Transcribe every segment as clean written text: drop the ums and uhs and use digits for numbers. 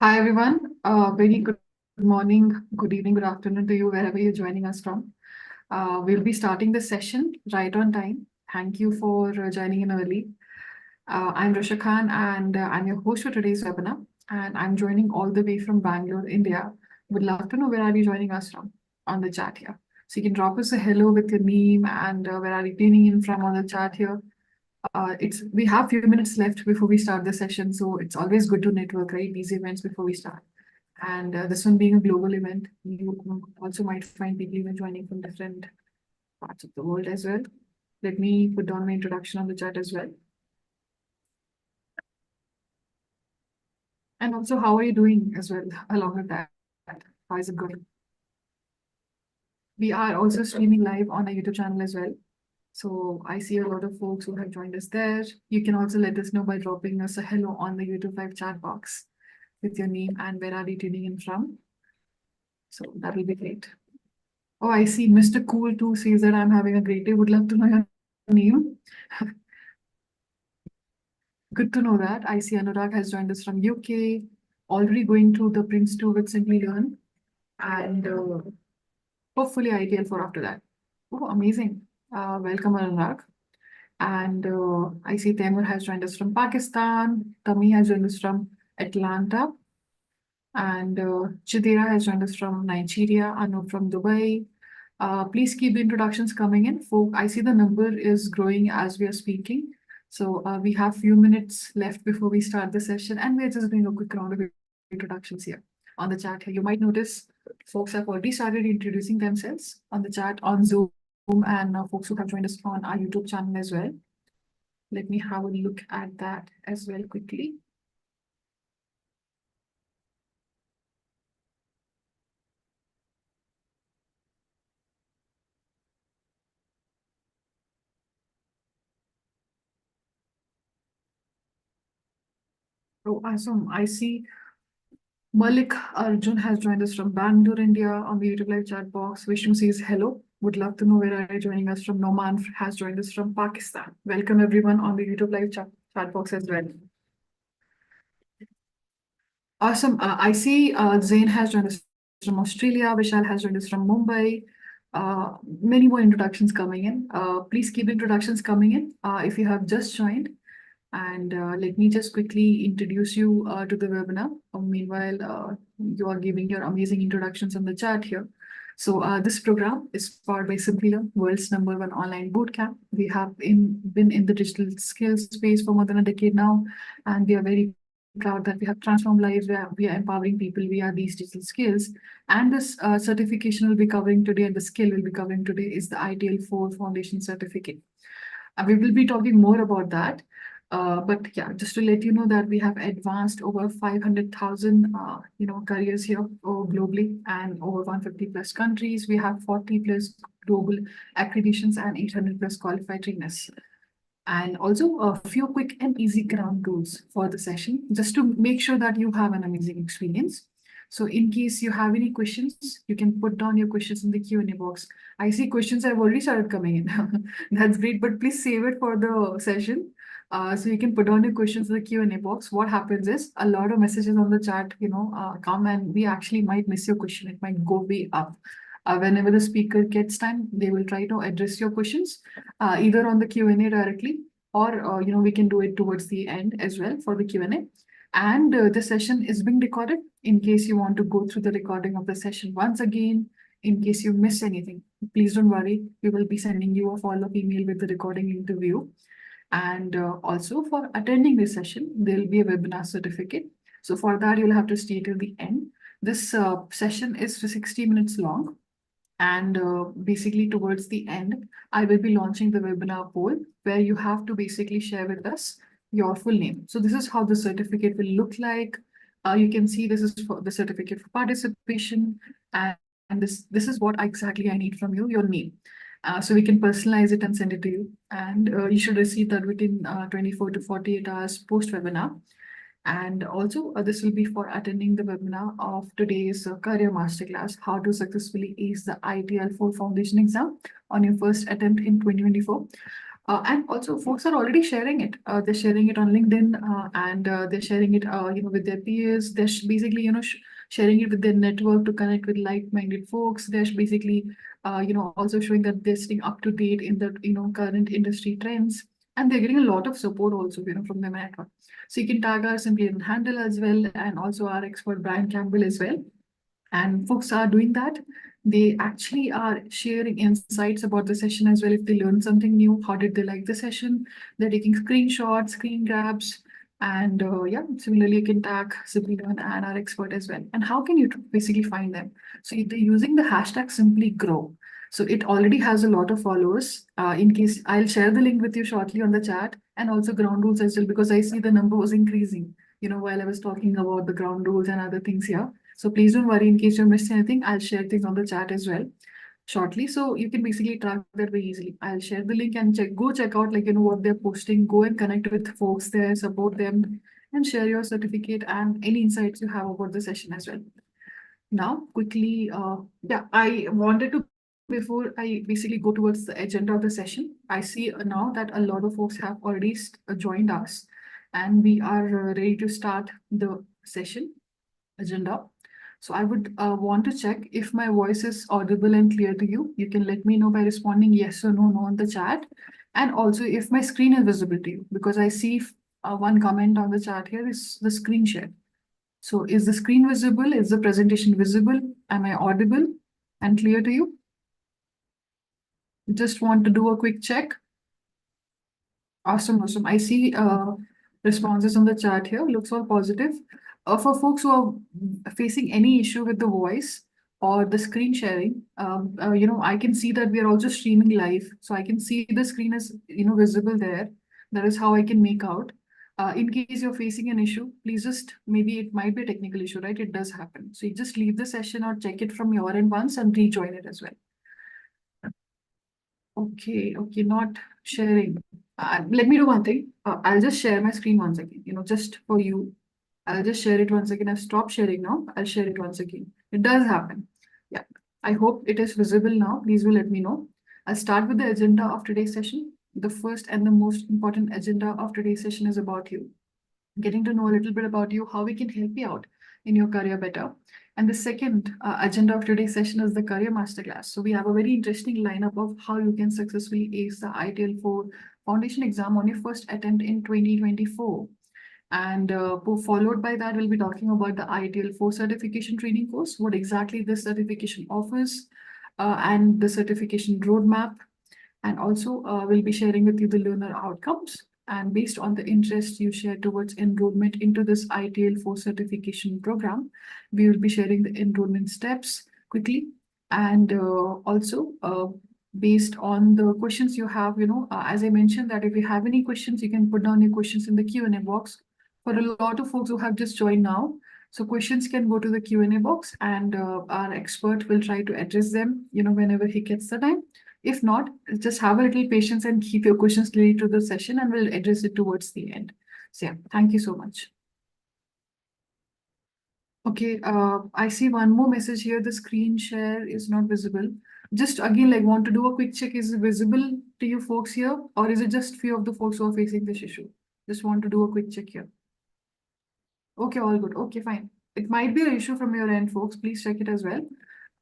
Hi, everyone. Very good morning, good evening, good afternoon to you, wherever you're joining us from. We'll be starting the session right on time. Thank you for joining in early. I'm Risha Khan, and I'm your host for today's webinar. And I'm joining all the way from Bangalore, India. Would love to know where are you joining us from on the chat here. So you can drop us a hello with your name and where are you tuning in from on the chat here. It's We have few minutes left before we start the session, so it's always good to network, right? These events before we start. And this one being a global event, you also might find people even joining from different parts of the world as well. Let me put down my introduction on the chat as well. And also, how are you doing as well along with that? How is it going? We are also streaming live on our YouTube channel as well. So I see a lot of folks who have joined us there. You can also let us know by dropping us a hello on the YouTube live chat box with your name and where are you tuning in from. So that will be great. Oh, I see Mr. Cool too says that I'm having a great day. Would love to know your name. Good to know that. I see Anurag has joined us from UK, already going through the Prince 2 with Simplilearn, and hopefully ITIL 4 after that. Oh, amazing. Welcome, Anurag. And I see Taimur has joined us from Pakistan. Tami has joined us from Atlanta. And Chidera has joined us from Nigeria. Anu from Dubai. Please keep the introductions coming in. I see the number is growing as we are speaking. So we have few minutes left before we start the session. And we're just doing a quick round of introductions here on the chat here. You might notice folks have already started introducing themselves on the chat on Zoom and folks who have joined us on our YouTube channel as well. Let me have a look at that as well quickly. Oh, awesome. I see Malik Arjun has joined us from Bangalore, India on the YouTube live chat box. Vishnu says hello. Would love to know where are you joining us from. Noman has joined us from Pakistan. Welcome everyone on the YouTube live chat box as well. Awesome. I see Zain has joined us from Australia. Vishal has joined us from Mumbai. Many more introductions coming in. Please keep introductions coming in if you have just joined. And let me just quickly introduce you to the webinar. Meanwhile, you are giving your amazing introductions on the chat here. So this program is powered by Simplilearn, world's #1 online bootcamp. We have been in the digital skills space for more than a decade now, and we are very proud that we have transformed lives. We are empowering people via these digital skills. And this certification we'll be covering today, and the skill we'll be covering today is the ITIL 4 Foundation Certificate. We will be talking more about that. But yeah, just to let you know that we have advanced over 500,000 careers here globally, and over 150 plus countries. We have 40 plus global accreditations and 800 plus qualified trainers. And also a few quick and easy ground rules for the session, just to make sure that you have an amazing experience. So in case you have any questions, you can put down your questions in the Q&A box. I see questions have already started coming in. That's great, but please save it for the session. So you can put down your questions in the Q&A box. What happens is a lot of messages on the chat, come, and we actually might miss your question. It might go way up. Whenever the speaker gets time, they will try to address your questions either on the Q&A directly, or we can do it towards the end as well for the Q&A. And the session is being recorded in case you want to go through the recording of the session once again, in case you miss anything. Please don't worry, we will be sending you a follow-up email with the recording interview. And also for attending this session, there will be a webinar certificate. So for that, you'll have to stay till the end. This session is 60 minutes long. And basically towards the end, I will be launching the webinar poll where you have to basically share with us your full name. So this is how the certificate will look like. You can see this is for the certificate for participation. And this is what exactly I need from you, your name. So we can personalize it and send it to you. And you should receive that within 24 to 48 hours post-webinar. And also, this will be for attending the webinar of today's career masterclass, how to successfully ace the ITIL 4 foundation exam on your first attempt in 2024. And also, folks are already sharing it. They're sharing it on LinkedIn, and they're sharing it, with their peers. They're basically, sharing it with their network to connect with like-minded folks. They're basically, also showing that they're staying up to date in the, current industry trends, and they're getting a lot of support also, from their network. So you can tag our Simplilearn handle as well, and also our expert Bryan Campbell as well. And folks are doing that. They actually are sharing insights about the session as well. If they learned something new, how did they like the session? They're taking screenshots, screen grabs, and yeah, similarly, you can tag Simplilearn and our expert as well. And how can you basically find them? So they're using the hashtag simply grow. So it already has a lot of followers. In case I'll share the link with you shortly on the chat, and also ground rules as well, because I see the number was increasing, while I was talking about the ground rules and other things here. So please don't worry in case you missed anything. I'll share things on the chat as well shortly. So you can basically track that very easily. I'll share the link and go check out what they're posting. Go and connect with folks there, support them, and share your certificate and any insights you have about the session as well. Now, quickly, yeah, I wanted to, before I basically go towards the agenda of the session, I see now that a lot of folks have already joined us, and we are ready to start the session agenda. So I would want to check if my voice is audible and clear to you. You can let me know by responding yes or no on the chat. And also if my screen is visible to you, because I see one comment on the chat here is the screen share. So is the screen visible? Is the presentation visible? Am I audible and clear to you? Just want to do a quick check. Awesome, awesome. I see responses on the chat here. Looks all positive. For folks who are facing any issue with the voice or the screen sharing, I can see that we are also streaming live. So I can see the screen is, visible there. That is how I can make out. In case you're facing an issue, please just, maybe it might be a technical issue, right? It does happen. So you just leave the session or check it from your end once and rejoin it as well. Okay, okay, not sharing. Let me do one thing. I'll just share my screen once again, just for you. I'll just share it once again. I've stopped sharing now. I'll share it once again. It does happen. Yeah. I hope it is visible now. Please will let me know. I'll start with the agenda of today's session. The first and the most important agenda of today's session is about you, getting to know a little bit about you, how we can help you out in your career better. And the second agenda of today's session is the career masterclass. So we have a very interesting lineup of how you can successfully ace the ITIL 4 foundation exam on your first attempt in 2024. And followed by that, we'll be talking about the ITIL 4 certification training course, what exactly this certification offers, and the certification roadmap. And also, we'll be sharing with you the learner outcomes. And based on the interest you share towards enrollment into this ITL 4 certification program, we will be sharing the enrollment steps quickly. And also, based on the questions you have, as I mentioned, that if you have any questions, you can put down your questions in the Q&A box. For a lot of folks who have just joined now, so questions can go to the Q&A box, and our expert will try to address them, whenever he gets the time. If not, just have a little patience and keep your questions related to the session, and we'll address it towards the end. So yeah, thank you so much. Okay, I see one more message here. The screen share is not visible. Just again, want to do a quick check. Is it visible to you folks here, or is it just few of the folks who are facing this issue? Just want to do a quick check here. Okay, all good. Okay, fine. It might be an issue from your end, folks. Please check it as well.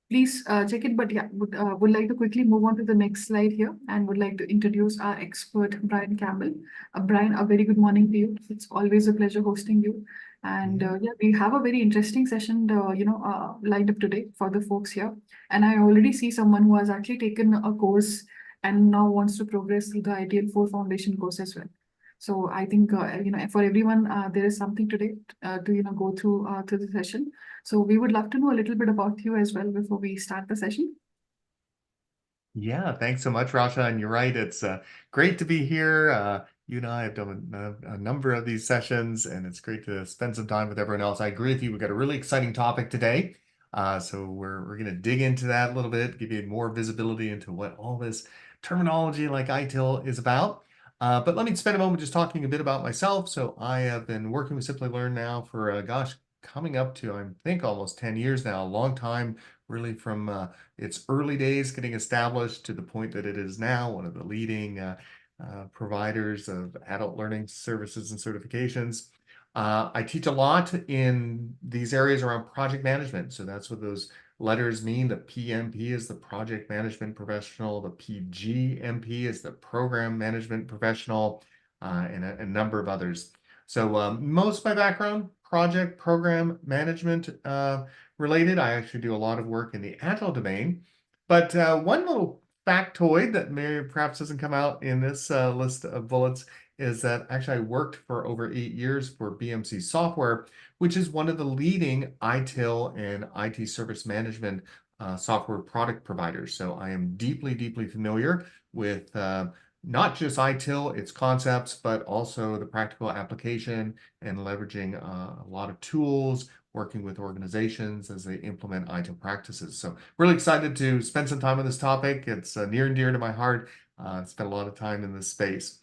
Please check it, but yeah, would like to quickly move on to the next slide here, and would like to introduce our expert, Bryan Campbell. Bryan, a very good morning to you. It's always a pleasure hosting you. And yeah, we have a very interesting session, lined up today for the folks here. And I already see someone who has actually taken a course and now wants to progress through the ITL 4 foundation course as well. So I think, for everyone, there is something today to, go through the session. So we would love to know a little bit about you as well before we start the session. Yeah, thanks so much, Rasha. And you're right, it's great to be here. You and I have done a number of these sessions, and it's great to spend some time with everyone else. I agree with you. We've got a really exciting topic today. So we're going to dig into that a little bit, give you more visibility into what all this terminology like ITIL is about. But let me spend a moment just talking a bit about myself. So I have been working with Simplilearn now for, gosh, coming up to, I think, almost 10 years now, a long time, really from its early days getting established to the point that it is now one of the leading providers of adult learning services and certifications. I teach a lot in these areas around project management. So that's what those letters mean. The PMP is the project management professional. The PGMP is the program management professional, and a number of others. So most of my background, project program management related. I actually do a lot of work in the Agile domain. But one little factoid that maybe perhaps doesn't come out in this list of bullets is that actually I worked for over 8 years for BMC Software, which is one of the leading ITIL and IT service management software product providers. So I am deeply, deeply familiar with not just ITIL, its concepts, but also the practical application and leveraging a lot of tools, working with organizations as they implement ITIL practices. So really excited to spend some time on this topic. It's near and dear to my heart. Spent a lot of time in this space.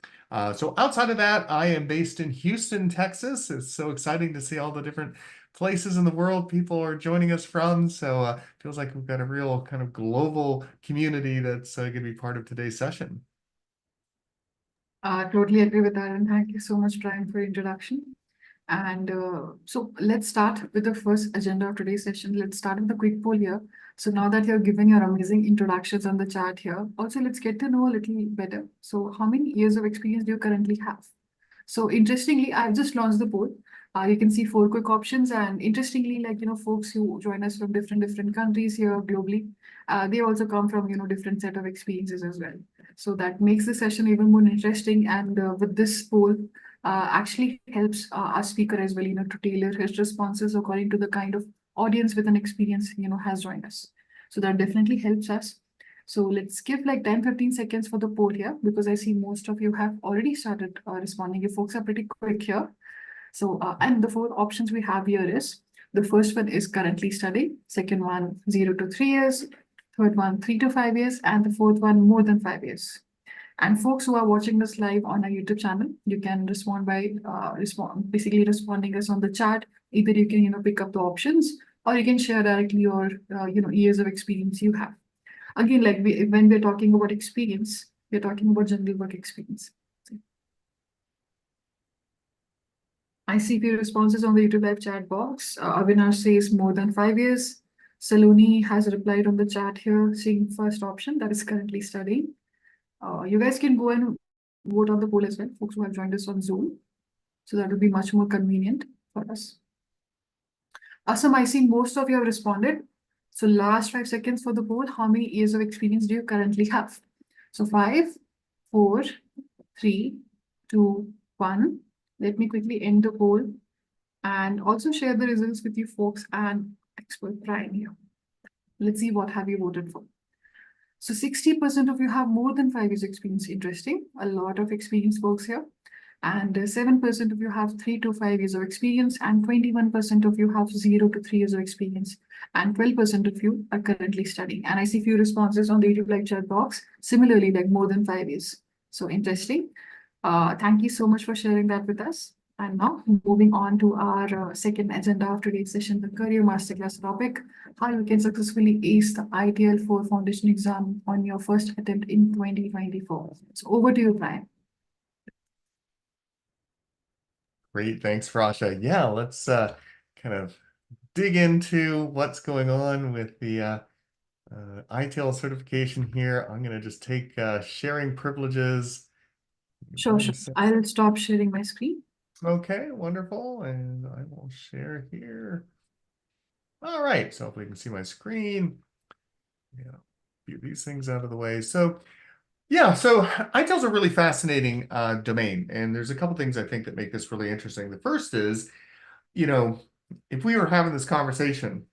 So outside of that, I am based in Houston, Texas. It's so exciting to see all the different places in the world people are joining us from. So feels like we've got a real kind of global community that's going to be part of today's session. Totally agree with that, and thank you so much, Brian, for your introduction. And so let's start with the first agenda of today's session. Let's start with a quick poll here. So now that you've given your amazing introductions on the chat here, also let's get to know a little better. So how many years of experience do you currently have? So interestingly, I've just launched the poll. You can see 4 quick options, and interestingly, like folks who join us from different countries here globally, they also come from different set of experiences as well. So that makes the session even more interesting. And with this poll, actually helps our speaker as well, to tailor his responses according to the kind of audience with an experience, has joined us. So that definitely helps us. So let's give like 10-15 seconds for the poll here, because I see most of you have already started responding. You folks are pretty quick here. So, and the 4 options we have here is, the first one is currently studying, second one 0 to 3 years, third one 3 to 5 years, and the fourth one more than 5 years. And folks who are watching this live on our YouTube channel, you can respond by basically responding us on the chat. Either you can pick up the options, or you can share directly your years of experience you have. Again, like when we're talking about experience, we're talking about general work experience. I see few responses on the YouTube live chat box. Avinash says more than 5 years. Saloni has replied on the chat here, saying first option, that is currently studying. You guys can go and vote on the poll as well, folks who have joined us on Zoom. So that would be much more convenient for us. Awesome, I see most of you have responded. So last 5 seconds for the poll. How many years of experience do you currently have? So 5, 4, 3, 2, 1. Let me quickly end the poll and also share the results with you folks and expert Brian here. Let's see what have you voted for. So 60% of you have more than 5 years experience. Interesting. A lot of experienced folks here. And 7% of you have 3 to 5 years of experience, and 21% of you have 0 to 3 years of experience, and 12% of you are currently studying. And I see few responses on the YouTube live chat box, similarly, like more than 5 years. So interesting. Thank you so much for sharing that with us. And now moving on to our second agenda of today's session, the career masterclass topic, how you can successfully ace the ITIL 4 foundation exam on your first attempt in 2024. So over to you, Brian. Great, thanks, Rasha. Yeah, let's kind of dig into what's going on with the ITIL certification here. I'm going to just take sharing privileges. Sure. I'll stop sharing my screen. Okay, wonderful. And I will share here. All right, so if we can see my screen, yeah, get these things out of the way. So yeah, so ITIL is a really fascinating domain, and there's a couple things I think that make this really interesting. The first is, if we were having this conversation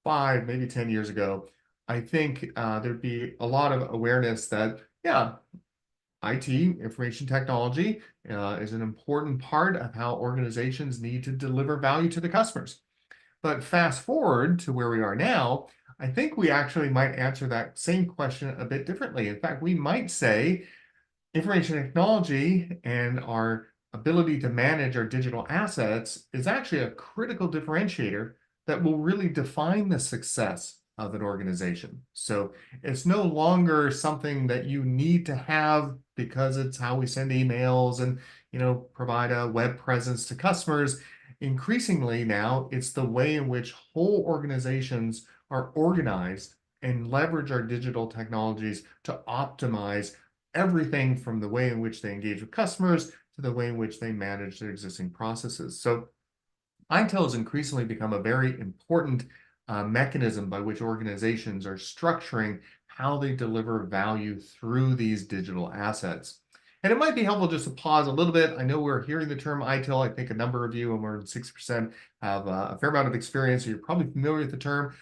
5, maybe 10 years ago, I think there'd be a lot of awareness that, yeah, IT, information technology, is an important part of how organizations need to deliver value to the customers. But fast forward to where we are now, I think we actually might answer that same question a bit differently. In fact, we might say information technology and our ability to manage our digital assets is actually a critical differentiator that will really define the success of an organization. So it's no longer something that you need to have because it's how we send emails and, provide a web presence to customers. Increasingly now, it's the way in which whole organizations are organized and leverage our digital technologies to optimize everything from the way in which they engage with customers to the way in which they manage their existing processes. So ITIL has increasingly become a very important mechanism by which organizations are structuring how they deliver value through these digital assets. And it might be helpful just to pause a little bit. I know we're hearing the term ITIL. I think a number of you, and more than 6%, have a fair amount of experience, so you're probably familiar with the term.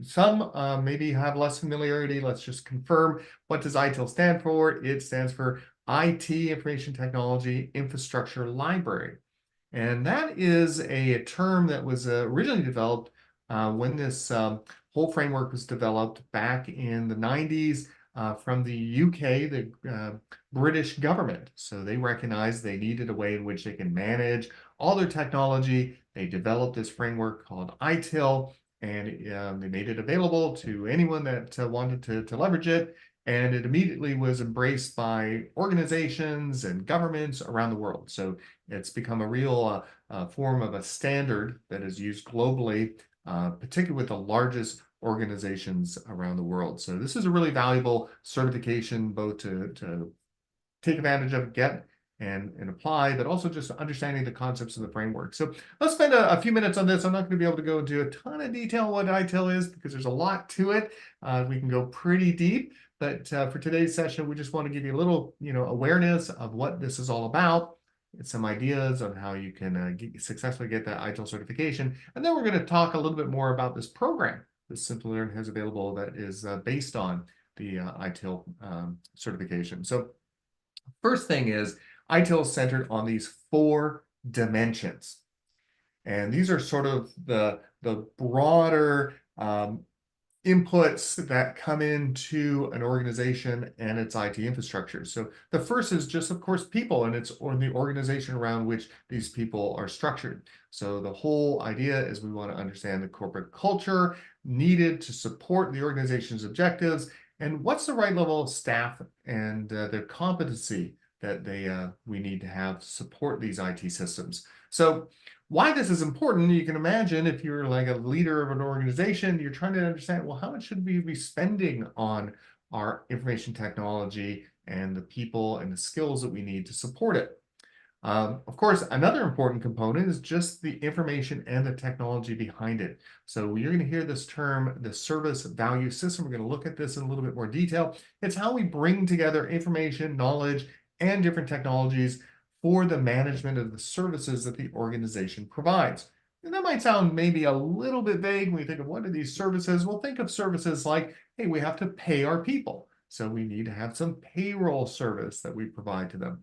Some maybe have less familiarity. Let's just confirm. What does ITIL stand for? It stands for IT, Information Technology Infrastructure Library. And that is a term that was originally developed when this whole framework was developed back in the 90s from the UK, the British government. So they recognized they needed a way in which they can manage all their technology. They developed this framework called ITIL, and they made it available to anyone that wanted to leverage it. And it immediately was embraced by organizations and governments around the world. So it's become a real form of a standard that is used globally, particularly with the largest organizations around the world. So this is a really valuable certification, both to take advantage of, get, and apply, but also just understanding the concepts of the framework. So let's spend a few minutes on this. I'm not going to be able to go into a ton of detail on what ITIL is because there's a lot to it. We can go pretty deep, but for today's session, we just want to give you a little, awareness of what this is all about, some ideas on how you can successfully get that ITIL certification. And then we're going to talk a little bit more about this program that Simplilearn has available that is based on the ITIL certification. So first thing is ITIL is centered on these 4 dimensions. And these are sort of the broader inputs that come into an organization and its IT infrastructure. So the first is just, of course, people, and it's the organization around which these people are structured. So the whole idea is we want to understand the corporate culture needed to support the organization's objectives, and what's the right level of staff and their competency that we need to have to support these IT systems. So why this is important, you can imagine if you're like a leader of an organization, you're trying to understand, well, how much should we be spending on our information technology and the people and the skills that we need to support it? Of course, another important component is just the information and the technology behind it. So you're going to hear this term, the service value system. We're going to look at this in a little bit more detail. It's how we bring together information, knowledge, and different technologies for the management of the services that the organization provides. And that might sound maybe a little bit vague when we think of what are these services. Well, think of services like, hey, we have to pay our people. So we need to have some payroll service that we provide to them.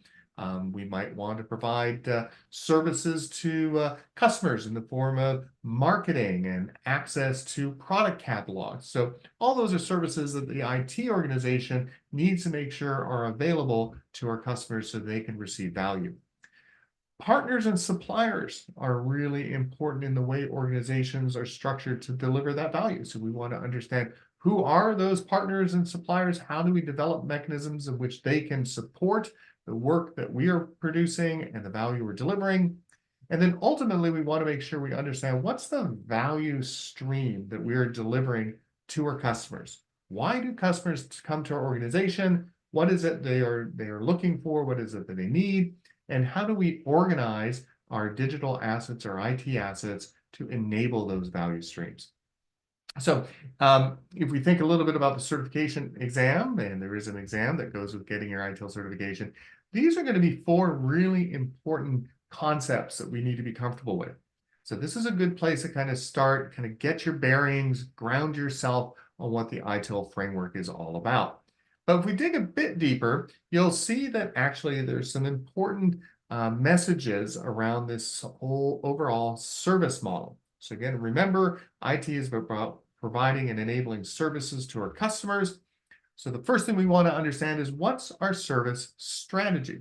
We might want to provide services to customers in the form of marketing and access to product catalogs. So all those are services that the IT organization needs to make sure are available to our customers so they can receive value. Partners and suppliers are really important in the way organizations are structured to deliver that value. So we want to understand who are those partners and suppliers? How do we develop mechanisms in which they can support the work that we are producing and the value we're delivering? And then ultimately, we want to make sure we understand what's the value stream that we are delivering to our customers. Why do customers come to our organization? What is it they are looking for? What is it that they need? And how do we organize our digital assets, our IT assets, to enable those value streams? So if we think a little bit about the certification exam, and there is an exam that goes with getting your ITIL certification, these are going to be 4 really important concepts that we need to be comfortable with. So this is a good place to kind of start, kind of get your bearings, ground yourself on what the ITIL framework is all about. But if we dig a bit deeper, you'll see that actually there's some important messages around this whole overall service model. So again, remember, IT is about providing and enabling services to our customers. So the first thing we want to understand is what's our service strategy?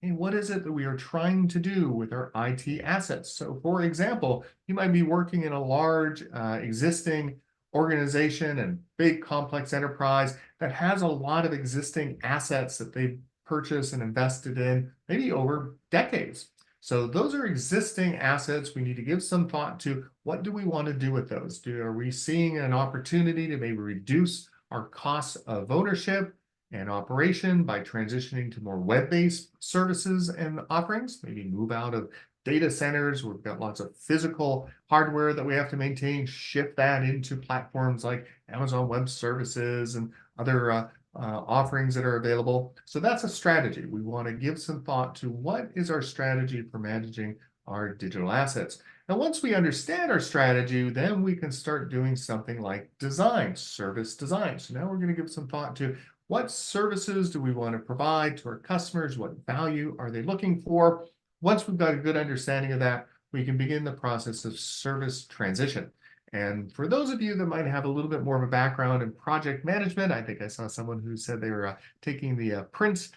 And what is it that we are trying to do with our IT assets? So for example, you might be working in a large existing organization and big complex enterprise that has a lot of existing assets that they've purchased and invested in maybe over decades. So those are existing assets. We need to give some thought to what do we want to do with those? Are we seeing an opportunity to maybe reduce our costs of ownership and operation by transitioning to more web-based services and offerings? Maybe move out of data centers. We've got lots of physical hardware that we have to maintain, shift that into platforms like Amazon Web Services and other offerings that are available. So that's a strategy. We want to give some thought to what is our strategy for managing our digital assets. Now, once we understand our strategy, then we can start doing something like design, service design. So now we're going to give some thought to what services do we want to provide to our customers? What value are they looking for? Once we've got a good understanding of that, we can begin the process of service transition. And for those of you that might have a little bit more of a background in project management, I think I saw someone who said they were taking the Prince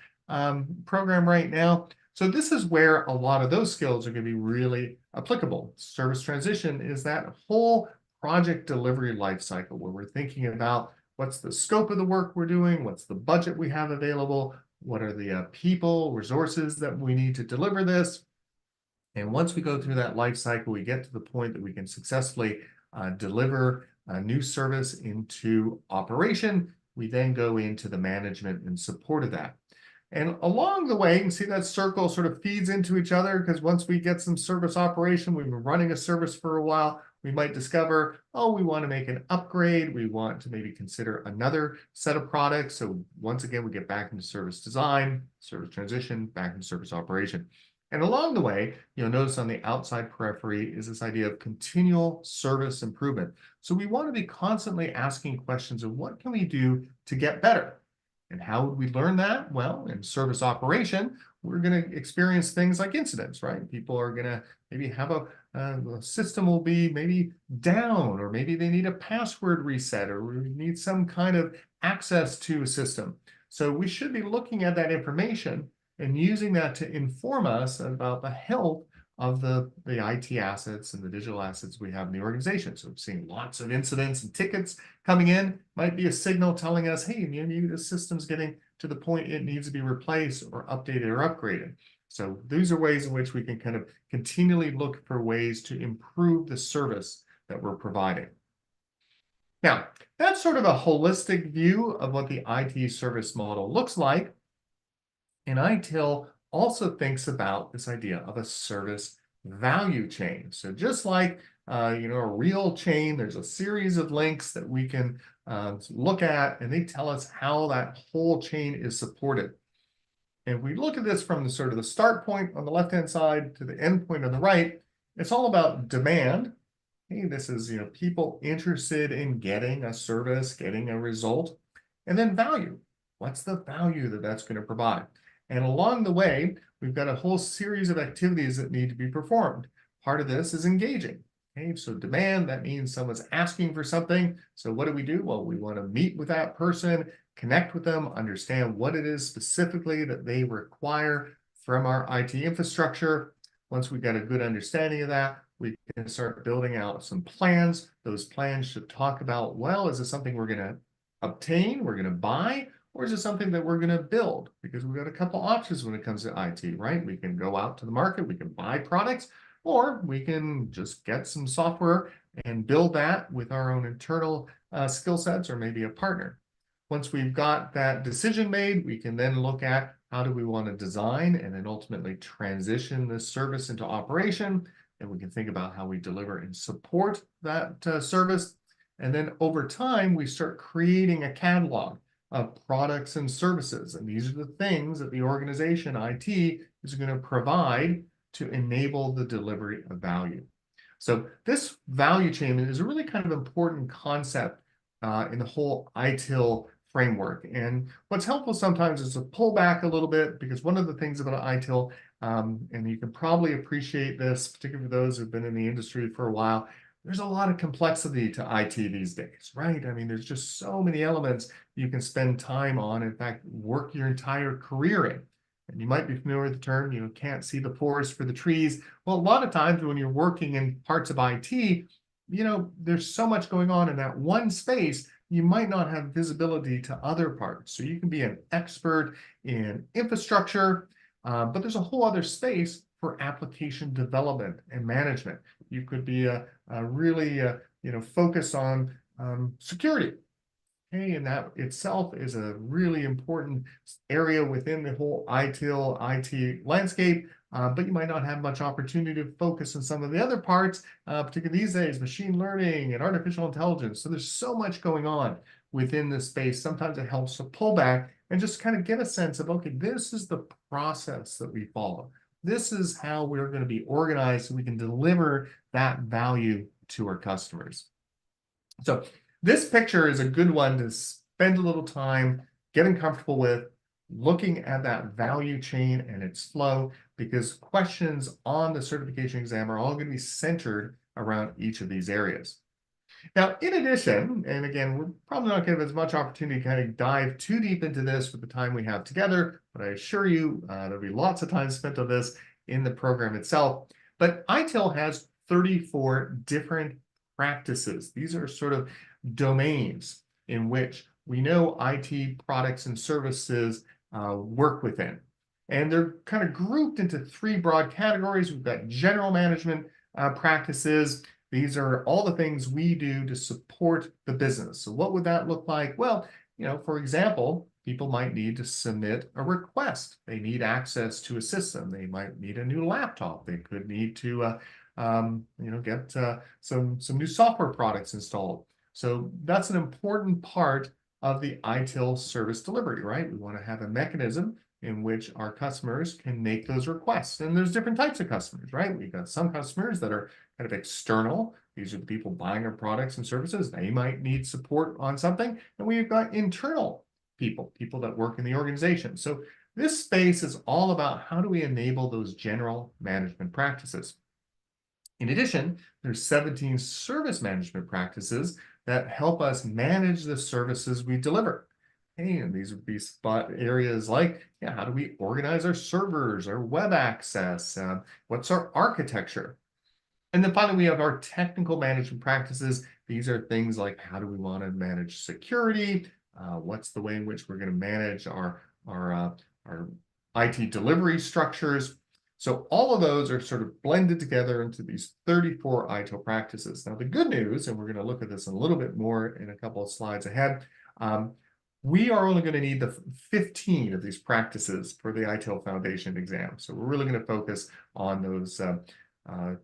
program right now. So this is where a lot of those skills are going to be really applicable. Service transition is that whole project delivery lifecycle where we're thinking about what's the scope of the work we're doing, what's the budget we have available, what are the people, resources that we need to deliver this. And once we go through that life cycle, we get to the point that we can successfully deliver a new service into operation. We then go into the management and support of that. And along the way, you can see that circle sort of feeds into each other, because once we get some service operation, we've been running a service for a while, we might discover, oh, we want to make an upgrade. We want to maybe consider another set of products. So once again, we get back into service design, service transition, back into service operation. And along the way, you'll notice on the outside periphery is this idea of continual service improvement. So we want to be constantly asking questions of what can we do to get better? And how would we learn that? Well, in service operation, we're going to experience things like incidents, right? People are going to maybe have the system will be maybe down, or maybe they need a password reset, or we need some kind of access to a system. So we should be looking at that information and using that to inform us about the health of the IT assets and the digital assets we have in the organization. So we're seeing lots of incidents and tickets coming in, might be a signal telling us, hey, maybe the system's getting to the point it needs to be replaced or updated or upgraded. So these are ways in which we can kind of continually look for ways to improve the service that we're providing. Now, that's sort of a holistic view of what the IT service model looks like. And ITIL also thinks about this idea of a service value chain. So just like a real chain, there's a series of links that we can look at, and they tell us how that whole chain is supported. And if we look at this from the sort of the start point on the left-hand side to the end point on the right, it's all about demand. Hey, this is people interested in getting a service, getting a result, and then value. What's the value that that's going to provide? And along the way, we've got a whole series of activities that need to be performed. Part of this is engaging. Okay, so demand, that means someone's asking for something. So what do? Well, we want to meet with that person, connect with them, understand what it is specifically that they require from our IT infrastructure. Once we've got a good understanding of that, we can start building out some plans. Those plans should talk about, well, is this something we're going to obtain, we're going to buy, or is it something that we're going to build? Because we've got a couple options when it comes to IT, right? We can go out to the market, we can buy products, or we can just get some software and build that with our own internal skill sets, or maybe a partner. Once we've got that decision made, we can then look at how do we want to design and then ultimately transition this service into operation. And we can think about how we deliver and support that service. And then over time, we start creating a catalog of products and services. And these are the things that the organization, IT, is going to provide to enable the delivery of value. So this value chain is a really kind of important concept in the whole ITIL framework. And what's helpful sometimes is to pull back a little bit, because one of the things about ITIL, and you can probably appreciate this, particularly for those who've been in the industry for a while, there's a lot of complexity to IT these days, right? I mean, there's just so many elements you can spend time on, in fact, work your entire career in. And you might be familiar with the term, can't see the forest for the trees. Well, a lot of times when you're working in parts of IT, there's so much going on in that one space, you might not have visibility to other parts. So you can be an expert in infrastructure, but there's a whole other space for application development and management. You could be a really, focus on security. Okay, and that itself is a really important area within the whole ITIL IT landscape, but you might not have much opportunity to focus on some of the other parts, particularly these days, machine learning and artificial intelligence. So there's so much going on within this space. Sometimes it helps to pull back and just kind of get a sense of, okay, this is the process that we follow. This is how we're going to be organized so we can deliver that value to our customers. So this picture is a good one to spend a little time getting comfortable with, looking at that value chain and its flow, because questions on the certification exam are all going to be centered around each of these areas. Now, in addition, and again, we're probably not going to have as much opportunity to kind of dive too deep into this with the time we have together, but I assure you there'll be lots of time spent on this in the program itself. But ITIL has 34 different practices. These are sort of domains in which we know IT products and services work within. And they're kind of grouped into three broad categories. We've got general management practices. These are all the things we do to support the business. So what would that look like? Well, for example, people might need to submit a request. They need access to a system. They might need a new laptop. They could need to get some new software products installed. So that's an important part of the ITIL service delivery, right? We want to have a mechanism in which our customers can make those requests. And there's different types of customers, right? We've got some customers that are kind of external. These are the people buying our products and services. They might need support on something. And we've got internal people that work in the organization. So this space is all about how do we enable those general management practices. In addition, there's 17 service management practices that help us manage the services we deliver. And these would be spot areas like, how do we organize our servers, our web access? What's our architecture? And then finally, we have our technical management practices. These are things like, how do we want to manage security? What's the way in which we're going to manage our IT delivery structures? So all of those are sort of blended together into these 34 ITIL practices. Now, the good news, and we're going to look at this a little bit more in a couple of slides ahead, we are only going to need the 15 of these practices for the ITIL Foundation exam. So we're really going to focus on those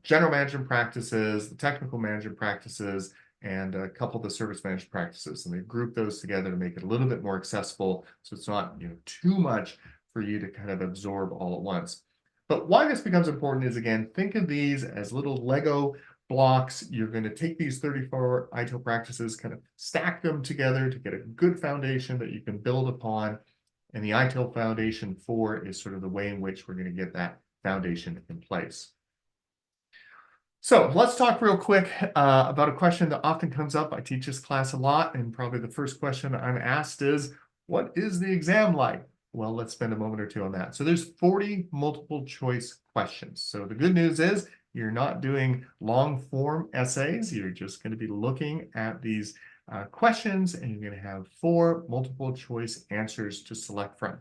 general management practices, the technical management practices, and a couple of the service management practices. And they group those together to make it a little bit more accessible, so it's not too much for you to kind of absorb all at once. But why this becomes important is, again, think of these as little Lego blocks. You're going to take these 34 ITIL practices, kind of stack them together to get a good foundation that you can build upon. And the ITIL Foundation 4 is sort of the way in which we're going to get that foundation in place. So let's talk real quick about a question that often comes up. I teach this class a lot, and probably the first question I'm asked is, what is the exam like? Well, let's spend a moment or two on that. So there's 40 multiple choice questions. So the good news is you're not doing long form essays. You're just going to be looking at these questions, and you're going to have 4 multiple choice answers to select from.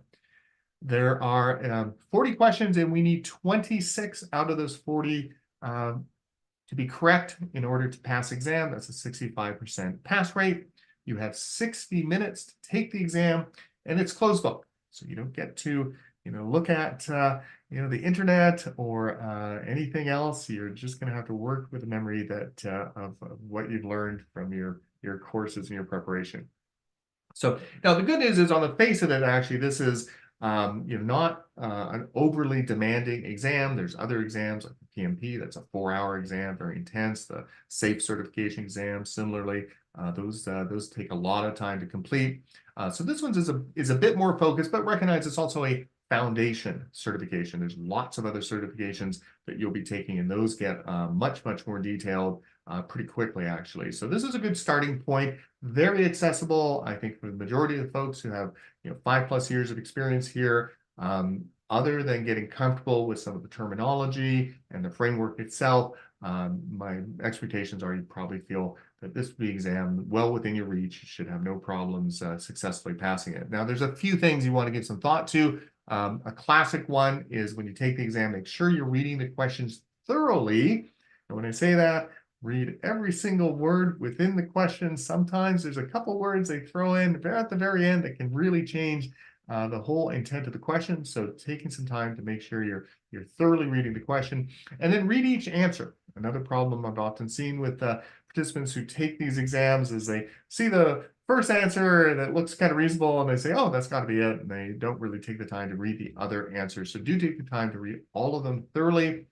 There are 40 questions, and we need 26 out of those 40 to be correct in order to pass exam. That's a 65% pass rate. You have 60 minutes to take the exam, and it's closed book. So you don't get to, look at, the internet or anything else. You're just going to have to work with the memory that of what you've learned from your courses and your preparation. So now the good news is, on the face of it, actually, this is not an overly demanding exam. There's other exams like the PMP, that's a 4-hour exam, very intense. The SAFE certification exam, similarly, those take a lot of time to complete. So this one is a bit more focused, but recognize it's also a foundation certification. There's lots of other certifications that you'll be taking, and those get much more detailed pretty quickly, actually. So this is a good starting point, very accessible, I think, for the majority of the folks who have 5+ years of experience here. Other than getting comfortable with some of the terminology and the framework itself, my expectations are you probably feel that this will be exam well within your reach. You should have no problems successfully passing it. Now, there's a few things you want to give some thought to. A classic one is when you take the exam, make sure you're reading the questions thoroughly. And when I say that, read every single word within the question. Sometimes there's a couple words they throw in at the very end that can really change the whole intent of the question. So taking some time to make sure you're thoroughly reading the question, and then read each answer. Another problem I've often seen with participants who take these exams is they see the first answer and it looks kind of reasonable and they say, oh, that's got to be it. And they don't really take the time to read the other answers. So do take the time to read all of them thoroughly.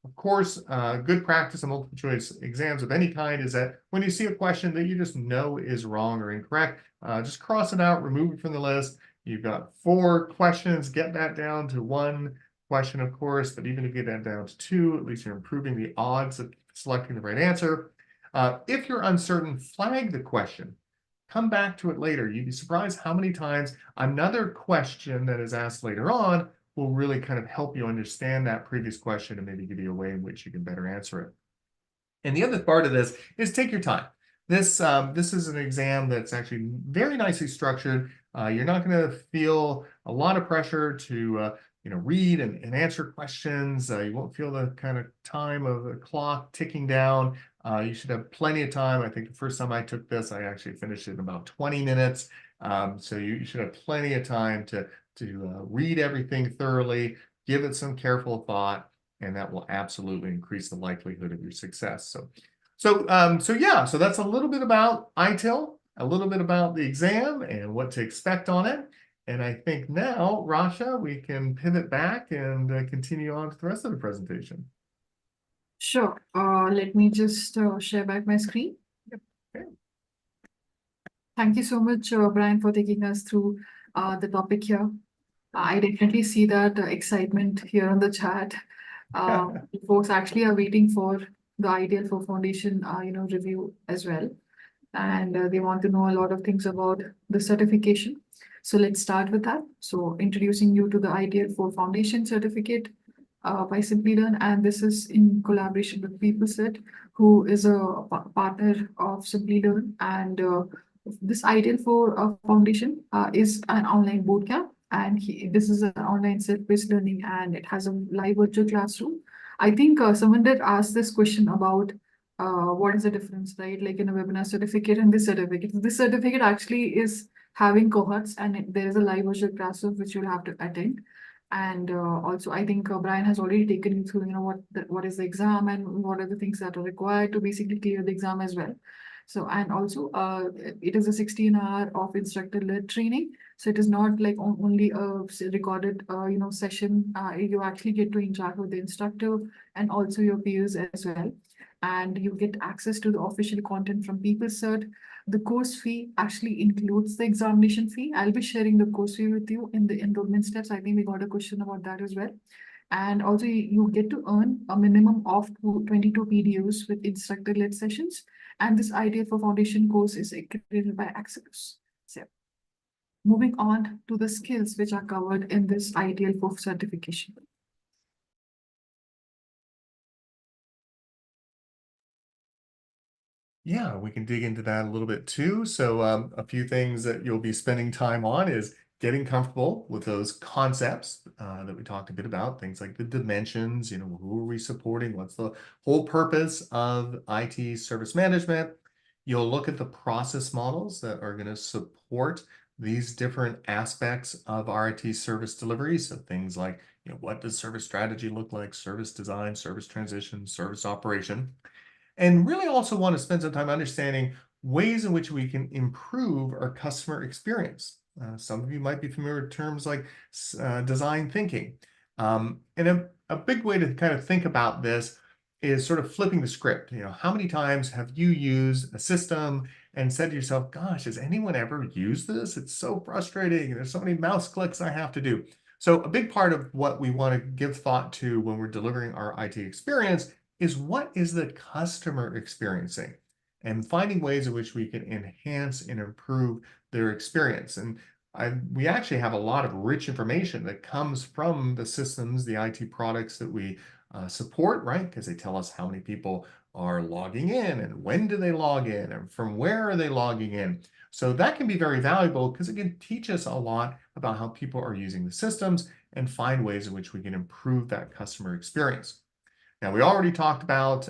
Of course, good practice in multiple choice exams of any kind is that when you see a question that you just know is wrong or incorrect, just cross it out, remove it from the list. You've got 4 questions, get that down to 1 question, of course, but even if you get that down to 2, at least you're improving the odds of selecting the right answer. If you're uncertain, flag the question. Come back to it later. You'd be surprised how many times another question that is asked later on will really kind of help you understand that previous question and maybe give you a way in which you can better answer it. And the other part of this is take your time. This is an exam that's actually very nicely structured. You're not going to feel a lot of pressure to read and answer questions. You won't feel the kind of time of the clock ticking down. You should have plenty of time. I think the first time I took this, I actually finished it in about 20 minutes. So you should have plenty of time to read everything thoroughly, give it some careful thought, and that will absolutely increase the likelihood of your success. So that's a little bit about ITIL, a little bit about the exam and what to expect on it. And I think now, Rasha, we can pivot back and continue on to the rest of the presentation. Sure. Let me just share back my screen. Yep. Okay. Thank you so much, Bryan, for taking us through the topic here. I definitely see that excitement here on the chat. Folks actually are waiting for the ITIL for Foundation, review as well, and they want to know a lot of things about the certification. So let's start with that. So introducing you to the ITIL for Foundation certificate by Simplilearn, and this is in collaboration with PeopleSet, who is a partner of Simplilearn, and this ITIL for Foundation is an online bootcamp, and this is an online self-paced learning, and it has a live virtual classroom. I think someone did ask this question about what is the difference, right? Like in a webinar certificate and this certificate. This certificate actually is having cohorts, and there is a live virtual classroom which you'll have to attend. And also, I think Bryan has already taken you through, what is the exam and what are the things that are required to basically clear the exam as well. So, and also, it is a 16-hour of instructor-led training. So it is not like only a recorded, session. You actually get to interact with the instructor and also your peers as well. And you get access to the official content from PeopleCert. The course fee actually includes the examination fee. I'll be sharing the course fee with you in the enrollment steps. I think we got a question about that as well. And also you get to earn a minimum of 22 PDUs with instructor-led sessions. And this ITIL for Foundation course is accredited by Axelos. So moving on to the skills which are covered in this ITIL for certification. Yeah, we can dig into that a little bit too. So a few things that you'll be spending time on is getting comfortable with those concepts that we talked a bit about, things like the dimensions, who are we supporting? What's the whole purpose of IT service management? You'll look at the process models that are going to support these different aspects of our IT service delivery. So things like, what does service strategy look like? Service design, service transition, service operation. And really also want to spend some time understanding ways in which we can improve our customer experience. Some of you might be familiar with terms like design thinking. And a big way to kind of think about this is sort of flipping the script. How many times have you used a system and said to yourself, gosh, has anyone ever used this? It's so frustrating. There's so many mouse clicks I have to do. So a big part of what we want to give thought to when we're delivering our IT experience is what is the customer experiencing, and finding ways in which we can enhance and improve their experience. And we actually have a lot of rich information that comes from the systems, the IT products that we support, right? Because they tell us how many people are logging in and when do they log in and from where are they logging in. So that can be very valuable because it can teach us a lot about how people are using the systems and find ways in which we can improve that customer experience. Now, we already talked about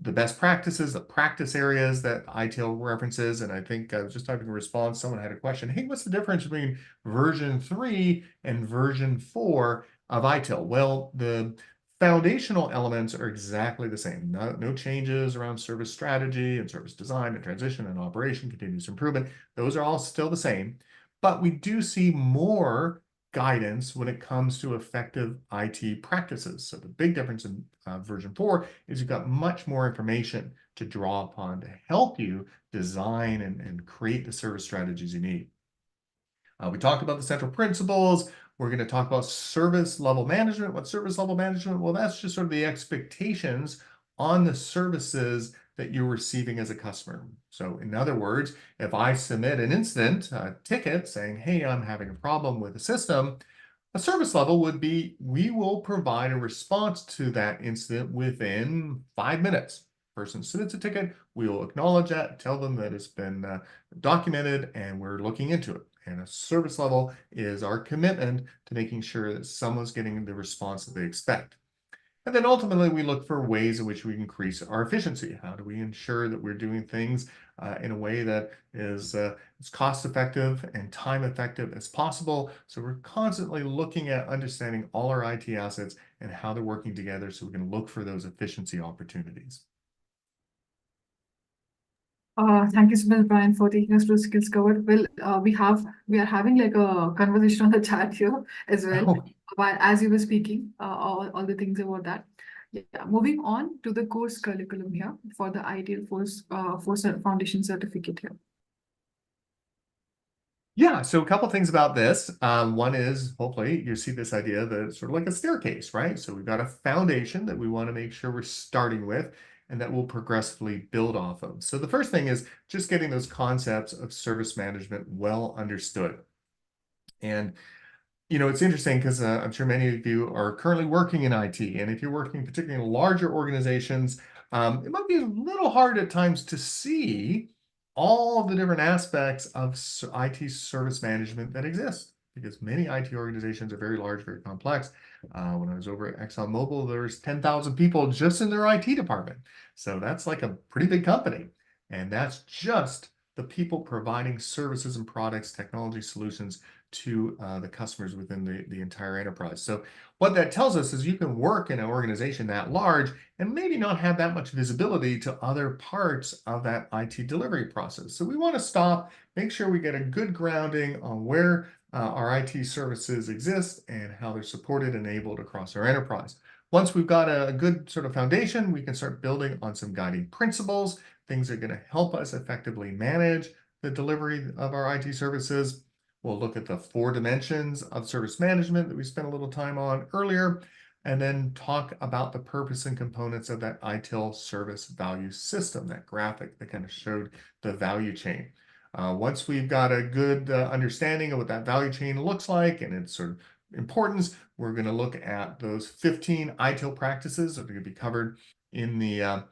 the best practices, the practice areas that ITIL references. And I think I was just typing a response. Someone had a question. Hey, what's the difference between version 3 and version 4 of ITIL? Well, the foundational elements are exactly the same. No changes around service strategy and service design and transition and operation, continuous improvement. Those are all still the same. But we do see more guidance when it comes to effective IT practices. So the big difference in version 4 is you've got much more information to draw upon to help you design and create the service strategies you need. We talked about the central principles. We're going to talk about service level management. What's service level management? Well, that's just sort of the expectations on the services that you're receiving as a customer. So in other words, if I submit an incident ticket saying, hey, I'm having a problem with the system, a service level would be, we will provide a response to that incident within 5 minutes. Person submits a ticket, we will acknowledge that, tell them that it's been documented and we're looking into it. And a service level is our commitment to making sure that someone's getting the response that they expect. And then ultimately, we look for ways in which we increase our efficiency. How do we ensure that we're doing things in a way that is as cost effective and time effective as possible? So we're constantly looking at understanding all our IT assets and how they're working together so we can look for those efficiency opportunities. Thank you so much, Brian, for taking us through skills covered. Well, we are having like a conversation on the chat here as well, Oh, while as you were speaking, all the things about that. Yeah, moving on to the course curriculum here for the ITIL Force Foundation certificate here. yeah, so a couple things about this. One is hopefully you see this idea that it's sort of like a staircase, right? So we've got a foundation that we want to make sure we're starting with and that we'll progressively build off of. So the first thing is just getting those concepts of service management well understood. And it's interesting because I'm sure many of you are currently working in IT. And if you're working particularly in larger organizations, it might be a little hard at times to see all the different aspects of IT service management that exist because many IT organizations are very large, very complex. When I was over at ExxonMobil, there's 10,000 people just in their IT department. So that's like a pretty big company. And that's just the people providing services and products, technology solutions to the customers within the entire enterprise. So what that tells us is you can work in an organization that large and maybe not have that much visibility to other parts of that IT delivery process. So we want to stop, make sure we get a good grounding on where our IT services exist and how they're supported and enabled across our enterprise. Once we've got a good sort of foundation, we can start building on some guiding principles, things that are going to help us effectively manage the delivery of our IT services. We'll look at the 4 dimensions of service management that we spent a little time on earlier, and then talk about the purpose and components of that ITIL service value system, that graphic that kind of showed the value chain. Once we've got a good understanding of what that value chain looks like and its sort of importance, we're going to look at those 15 ITIL practices that are going to be covered in the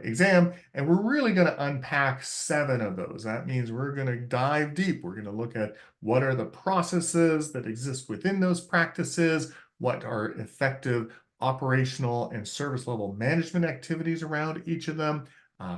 exam, and we're really going to unpack 7 of those. That means we're going to dive deep. We're going to look at what are the processes that exist within those practices, what are effective operational and service level management activities around each of them.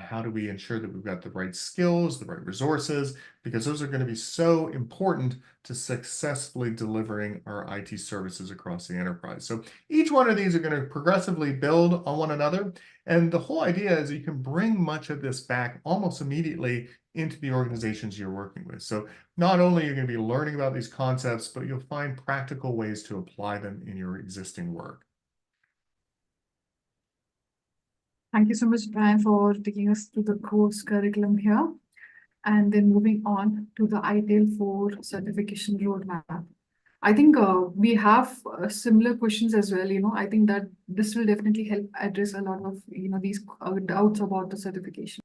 How do we ensure that we've got the right skills, the right resources, because those are going to be so important to successfully delivering our IT services across the enterprise. So each one of these are going to progressively build on one another. And the whole idea is you can bring much of this back almost immediately into the organizations you're working with. So not only are you going to be learning about these concepts, but you'll find practical ways to apply them in your existing work. Thank you so much, Brian, for taking us through the course curriculum here. And then moving on to the ITIL 4 certification roadmap. I think we have similar questions as well. I think that this will definitely help address a lot of, these doubts about the certification.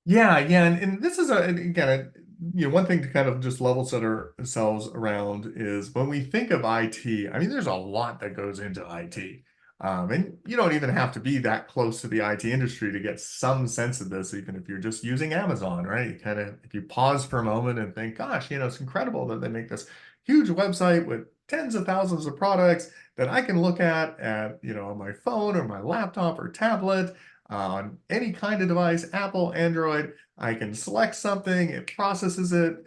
Yeah, and this is again, one thing to kind of just level set ourselves around is when we think of IT, I mean, there's a lot that goes into IT. And you don't even have to be that close to the IT industry to get some sense of this, even if you're just using Amazon, right? You kind of, if you pause for a moment and think, gosh, it's incredible that they make this huge website with tens of thousands of products that I can look at, on my phone or my laptop or tablet, on any kind of device, Apple, Android. I can select something, it processes it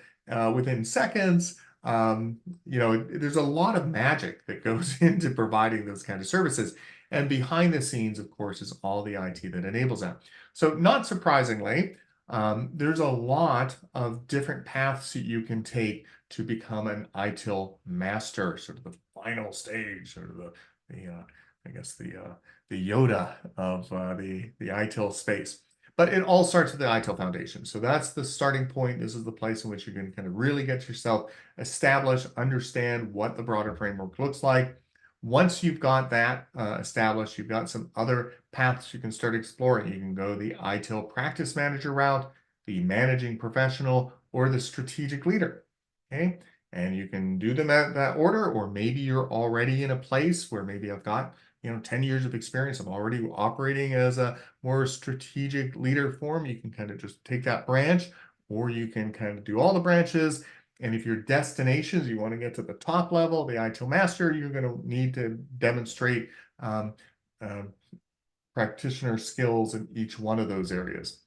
within seconds. There's a lot of magic that goes into providing those kind of services. And behind the scenes, of course, is all the IT that enables that. So not surprisingly, there's a lot of different paths that you can take to become an ITIL master, sort of the final stage, sort of the Yoda of the ITIL space. But it all starts with the ITIL Foundation. So that's the starting point. This is the place in which you can kind of really get yourself established, understand what the broader framework looks like. Once you've got that established, you've got some other paths you can start exploring. You can go the ITIL practice manager route, the managing professional, or the strategic leader. Okay. And you can do them at that order, or maybe you're already in a place where maybe I've got 10 years of experience. I'm already operating as a more strategic leader form. You can kind of just take that branch, or you can kind of do all the branches. And if your destinations, you want to get to the top level, the ITIL master, you're going to need to demonstrate um, uh, practitioner skills in each one of those areas.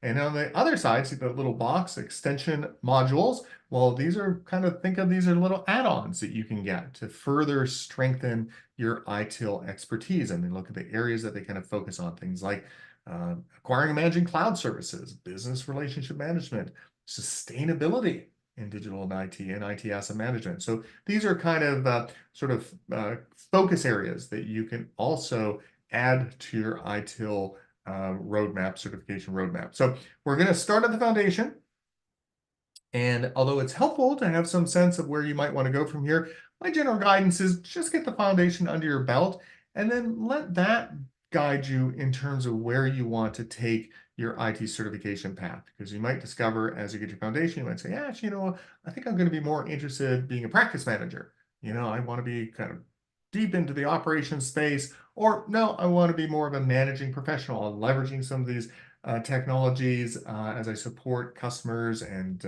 And on the other side, see the little box, extension modules. Well, these are think of these are little add-ons that you can get to further strengthen your ITIL expertise. And then look at the areas that they kind of focus on, things like acquiring and managing cloud services, business relationship management, sustainability in digital and IT asset management. So these are kind of focus areas that you can also add to your ITIL roadmap, certification roadmap. So we're going to start at the foundation. And although it's helpful to have some sense of where you might want to go from here, my general guidance is just get the foundation under your belt and then let that guide you in terms of where you want to take your IT certification path. Because you might discover as you get your foundation, you might say, yeah, actually, I think I'm going to be more interested in being a practice manager. I want to be kind of deep into the operations space, or no, I want to be more of a managing professional. I'm leveraging some of these technologies as I support customers and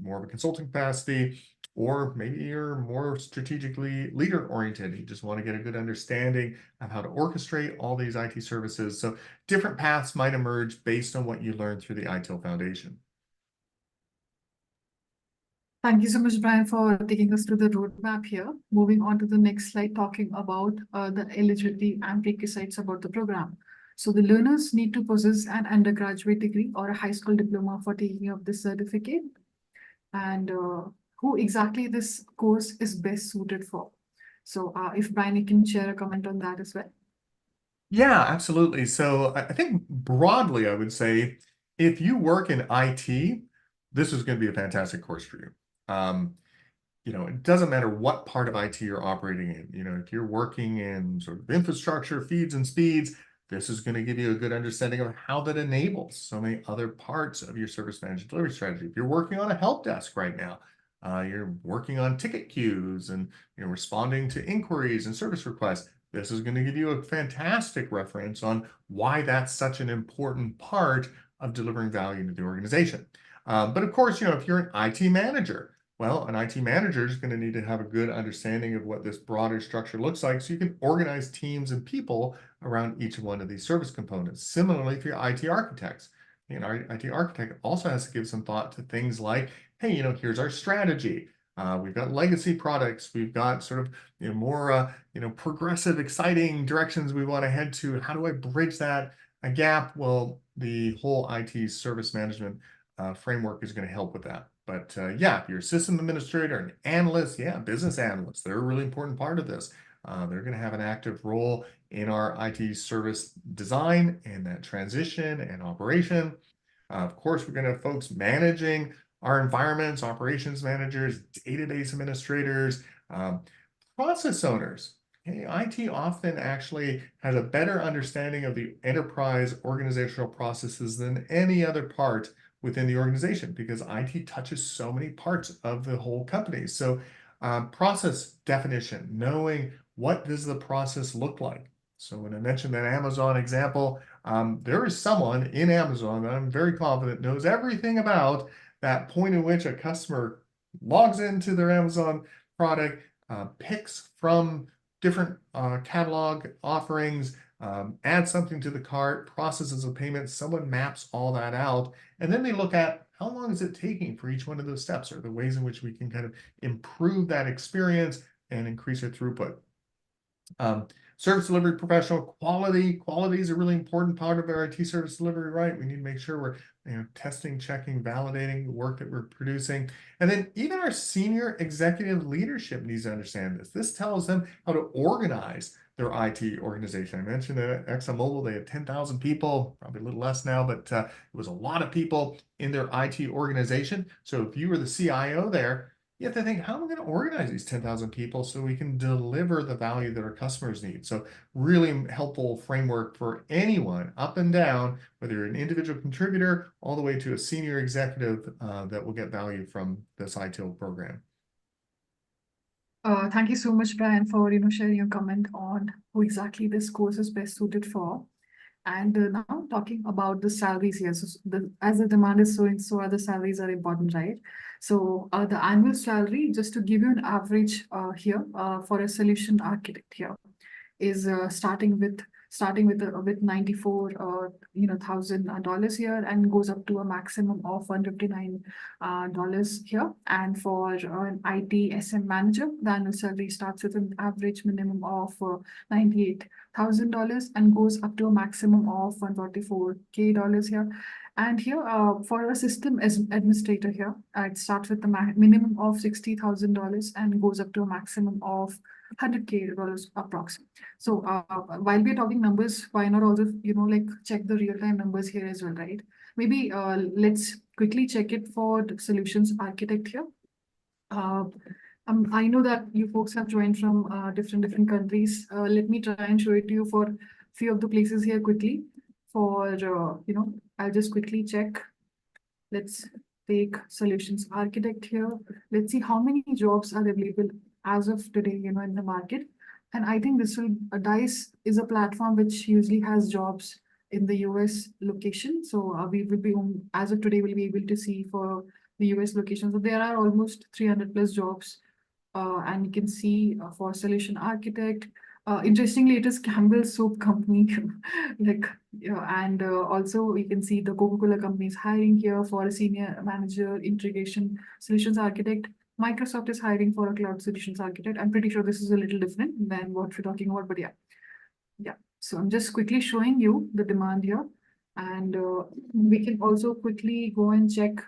more of a consulting capacity, or maybe you're more strategically leader oriented. You just want to get a good understanding of how to orchestrate all these IT services. So different paths might emerge based on what you learned through the ITIL Foundation. Thank you so much, Bryan, for taking us through the roadmap here. Moving on to the next slide, talking about the eligibility and prerequisites about the program. So the learners need to possess an undergraduate degree or a high school diploma for taking up this certificate. And who exactly this course is best suited for. So if Bryan, you can share a comment on that as well. Yeah, absolutely. So I think broadly, I would say if you work in IT, this is going to be a fantastic course for you. It doesn't matter what part of IT you're operating in. If you're working in sort of infrastructure, feeds and speeds, this is going to give you a good understanding of how that enables so many other parts of your service management delivery strategy. If you're working on a help desk right now, you're working on ticket queues and responding to inquiries and service requests, this is going to give you a fantastic reference on why that's such an important part of delivering value to the organization. But of course, if you're an IT manager, well, an IT manager is going to need to have a good understanding of what this broader structure looks like so you can organize teams and people around each one of these service components. Similarly, for your IT architects, our IT architect also has to give some thought to things like, hey, here's our strategy. We've got legacy products. We've got sort of more progressive, exciting directions we want to head to. How do I bridge that a gap? Well, the whole IT service management framework is going to help with that. But yeah, if you're a system administrator, an analyst, yeah, business analysts, they're a really important part of this. They're going to have an active role in our IT service design and that transition and operation. Of course, we're going to have folks managing our environments, operations managers, database administrators, process owners. Okay, IT often actually has a better understanding of the enterprise organizational processes than any other part within the organization because IT touches so many parts of the whole company. So process definition, knowing what does the process look like? So when I mentioned that Amazon example, there is someone in Amazon that I'm very confident knows everything about that point in which a customer logs into their Amazon product, picks from different catalog offerings, adds something to the cart, processes a payment, someone maps all that out, and then they look at how long is it taking for each one of those steps, or the ways in which we can kind of improve that experience and increase our throughput. Service delivery professional quality is a really important part of our IT service delivery, right? We need to make sure we're testing, checking, validating the work that we're producing. And then even our senior executive leadership needs to understand this. This tells them how to organize their IT organization. I mentioned that at ExxonMobil, they had 10,000 people, probably a little less now, but it was a lot of people in their IT organization. So if you were the CIO there, you have to think, how am I going to organize these 10,000 people so we can deliver the value that our customers need? So really helpful framework for anyone up and down, whether you're an individual contributor all the way to a senior executive that will get value from this ITIL program. Thank you so much, Brian, for sharing your comment on who exactly this course is best suited for. And now talking about the salaries here. So as the demand is so are the salaries are important, right? So the annual salary, just to give you an average here for a solution architect here, is starting with 94 $1,000 here, and goes up to a maximum of $159 here. And for an IT SM manager, the annual salary starts with an average minimum of $98,000 and goes up to a maximum of $144K here. And here, for a system as administrator here, it starts with the minimum of $60,000 and goes up to a maximum of $100K approx. So while we're talking numbers, why not also check the real-time numbers here as well, right? Maybe let's quickly check it for the solutions architect here. I know that you folks have joined from different countries. Let me try and show it to you for a few of the places here quickly. For I'll just quickly check. Let's take solutions architect here. Let's see how many jobs are available as of today, in the market. And I think DICE is a platform which usually has jobs in the US location. So we will be, as of today, we'll be able to see for the US location. So there are almost 300 plus jobs. And you can see for solution architect, interestingly, it is Campbell Soup Company. And also we can see the Coca-Cola company is hiring here for a senior manager, integration solutions architect. Microsoft is hiring for a cloud solutions architect. I'm pretty sure this is a little different than what we're talking about, but yeah. So I'm just quickly showing you the demand here. And we can also quickly go and check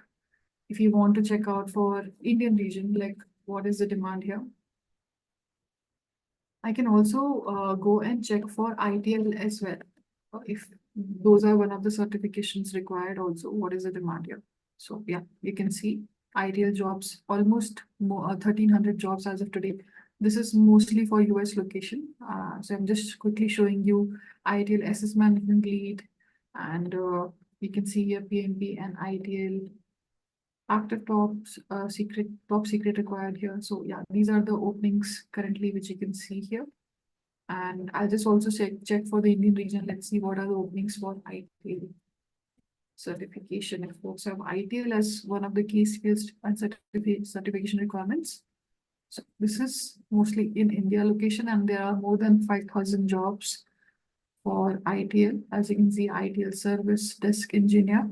if you want to check out for Indian region, like what is the demand here. I can also go and check for ITIL as well. If those are one of the certifications required also, what is the demand here? So yeah, you can see ITIL jobs, almost 1,300 jobs as of today. This is mostly for US location. So I'm just quickly showing you ITIL SS management lead, and you can see here PMP and ITIL active top secret required here. So yeah, these are the openings currently which you can see here. And I'll just also check for the Indian region. Let's see what are the openings for ITIL certification. If folks have ITIL as one of the key skills and certification requirements. So this is mostly in India location, and there are more than 5,000 jobs for ITIL. As you can see, ITIL service desk engineer.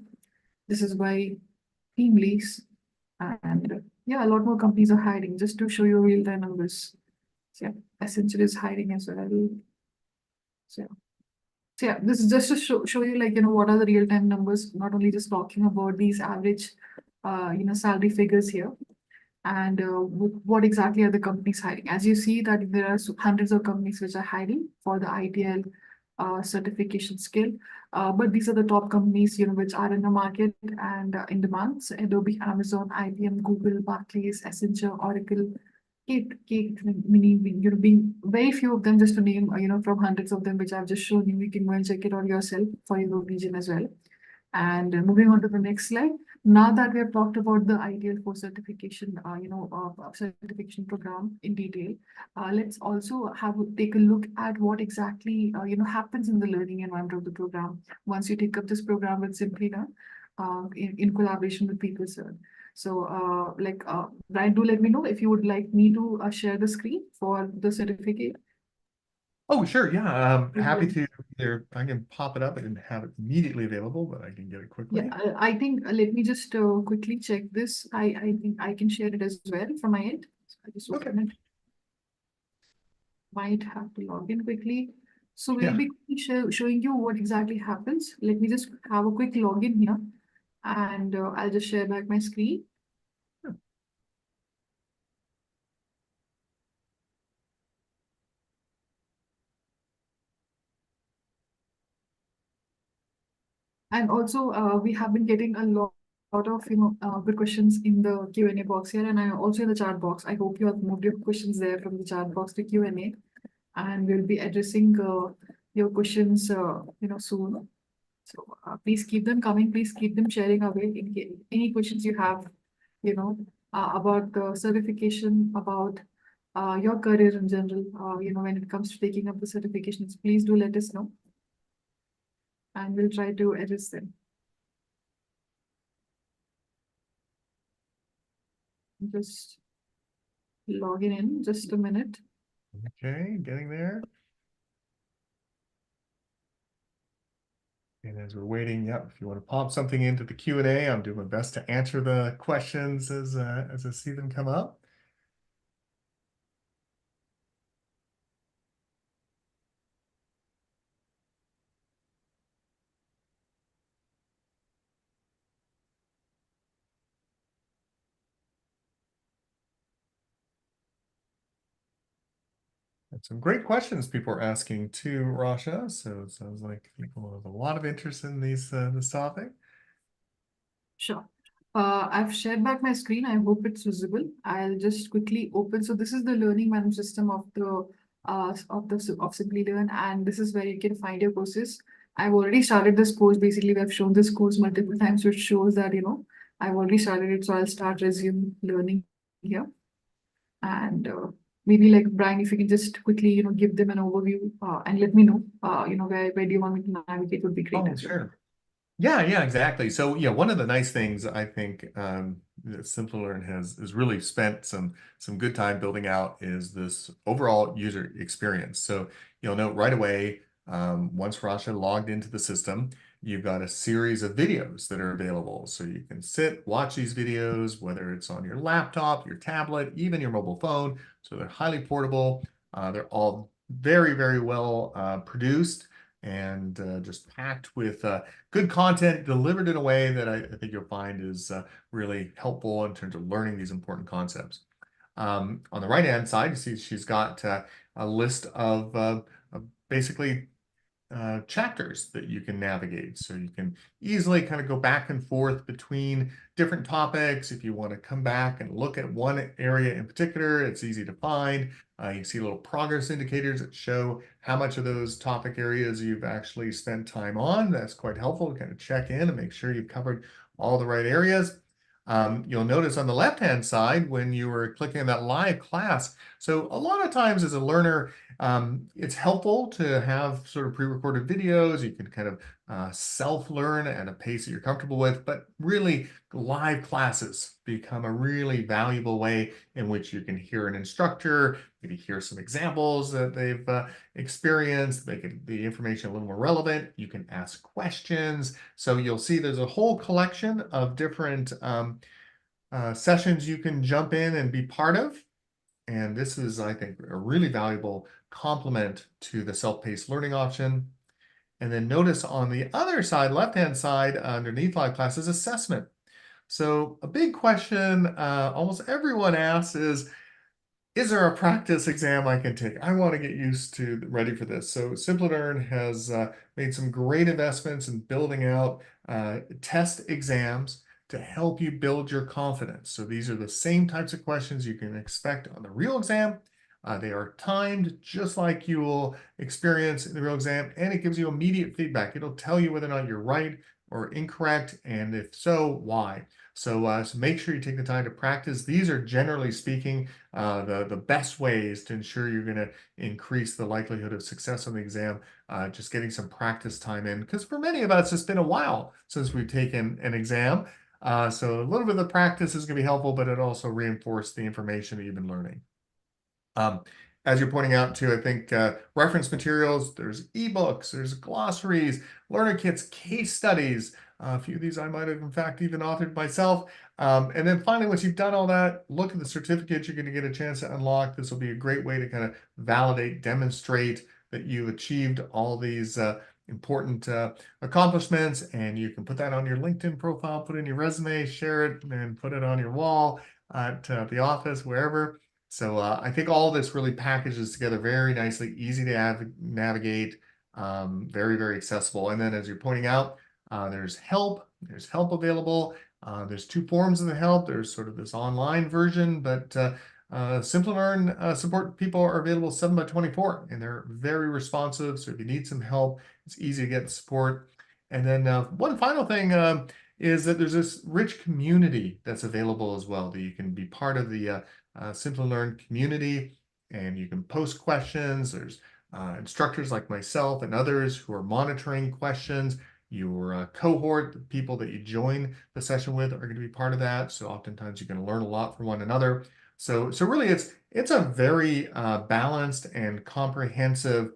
This is by team leads, and yeah, a lot more companies are hiring. Just to show you real-time numbers. So yeah, Accenture is hiring as well. So yeah, this is just to show you what are the real-time numbers, not only just talking about these average salary figures here, and what exactly are the companies hiring. As you see that there are hundreds of companies which are hiring for the ITIL certification skill. But these are the top companies, which are in the market and in demand. So Adobe, Amazon, IBM, Google, Barclays, Accenture, Oracle, being very few of them, just to name, from hundreds of them, which I've just shown you. You can go and check it out yourself for your region as well. And moving on to the next slide, Now that we have talked about the ITIL for certification, certification program in detail, let's also take a look at what exactly happens in the learning environment of the program once you take up this program with Simplilearn, in collaboration with people, sir. So, Brian, do let me know if you would like me to share the screen for the certificate. Oh, sure. Yeah. Happy Okay. to either I can pop it up and have it immediately available, but I can get it Yeah, quickly. I think let me just quickly check this. I think I can share it as well from my end. So I just Okay. open it. Might have to log in quickly. So we'll Yeah. be showing you what exactly happens. Let me just have a quick login here, and I'll just share back my screen. And also, we have been getting a lot of good questions in the Q&A box here, and I also in the chat box. I hope you have moved your questions there from the chat box to Q&A, and we'll be addressing your questions soon. So please keep them coming. Please keep them sharing away. Any questions you have, about the certification, about your career in general, when it comes to taking up the certifications, please do let us know, and we'll try to address them. Just logging in. Just a minute. Okay, getting there. And as we're waiting, yep, if you want to pop something into the Q&A, I'm doing my best to answer the questions as I see them come up. And some great questions people are asking too, Rasha. So it sounds like people have a lot of interest in this topic. Sure. I've shared back my screen. I hope it's visible. I'll just quickly open. So this is the learning management system of Simplilearn, and this is where you can find your courses. I've already started this course. Basically, we have shown this course multiple times, which shows that I've already started it. So I'll start resume learning here, and maybe like Brian, if you can just quickly give them an overview and let me know where do you want me to navigate would be great Oh, as well. sure. Yeah, exactly. So yeah, one of the nice things I think that Simplilearn has really spent some good time building out is this overall user experience. So you'll note right away, once Rasha logged into the system, you've got a series of videos that are available. So you can sit, watch these videos, whether it's on your laptop, your tablet, even your mobile phone. So they're highly portable. They're all very, very well produced and just packed with good content delivered in a way that I think you'll find is really helpful in terms of learning these important concepts. On the right-hand side, you see she's got a list of basically chapters that you can navigate. So you can easily kind of go back and forth between different topics. If you want to come back and look at one area in particular, it's easy to find. You see little progress indicators that show how much of those topic areas you've actually spent time on. That's quite helpful to kind of check in and make sure you've covered all the right areas. You'll notice on the left-hand side when you were clicking on that live class. So a lot of times as a learner, it's helpful to have sort of pre-recorded videos. You can kind of self-learn at a pace that you're comfortable with, but really live classes become a really valuable way in which you can hear an instructor, maybe hear some examples that they've experienced, make the information a little more relevant. You can ask questions. So you'll see there's a whole collection of different sessions you can jump in and be part of. And this is, I think, a really valuable complement to the self-paced learning option. And then notice on the other side, left-hand side, underneath live classes, assessment. So a big question almost everyone asks is there a practice exam I can take? I want to get used to ready for this. So Simplilearn has made some great investments in building out test exams to help you build your confidence. So these are the same types of questions you can expect on the real exam. They are timed just like you will experience in the real exam, and it gives you immediate feedback. It'll tell you whether or not you're right, or incorrect? And if so, why? So make sure you take the time to practice. These are, generally speaking, the best ways to ensure you're going to increase the likelihood of success on the exam, just getting some practice time in. Because for many of us, it's been a while since we've taken an exam. So a little bit of practice is going to be helpful, but it also reinforces the information that you've been learning. As you're pointing out too, I think reference materials, there's ebooks, there's glossaries, learner kits, case studies. A few of these I might have, in fact, even authored myself. And then finally, once you've done all that, look at the certificate you're going to get a chance to unlock. This will be a great way to kind of validate, demonstrate that you've achieved all these important accomplishments, and you can put that on your LinkedIn profile, put it in your resume, share it, and put it on your wall at the office, wherever. So I think all this really packages together very nicely, easy to navigate, very, very accessible. And then as you're pointing out, there's help available. There's two forms of the help. There's sort of this online version, but Simplilearn support people are available 7/24, and they're very responsive. So if you need some help, it's easy to get support. And then one final thing is that there's this rich community that's available as well, that you can be part of the Simplilearn community, and you can post questions. There's instructors like myself and others who are monitoring questions. Your cohort, the people that you join the session with, are going to be part of that. So oftentimes you're going to learn a lot from one another. So really, it's a very balanced and comprehensive,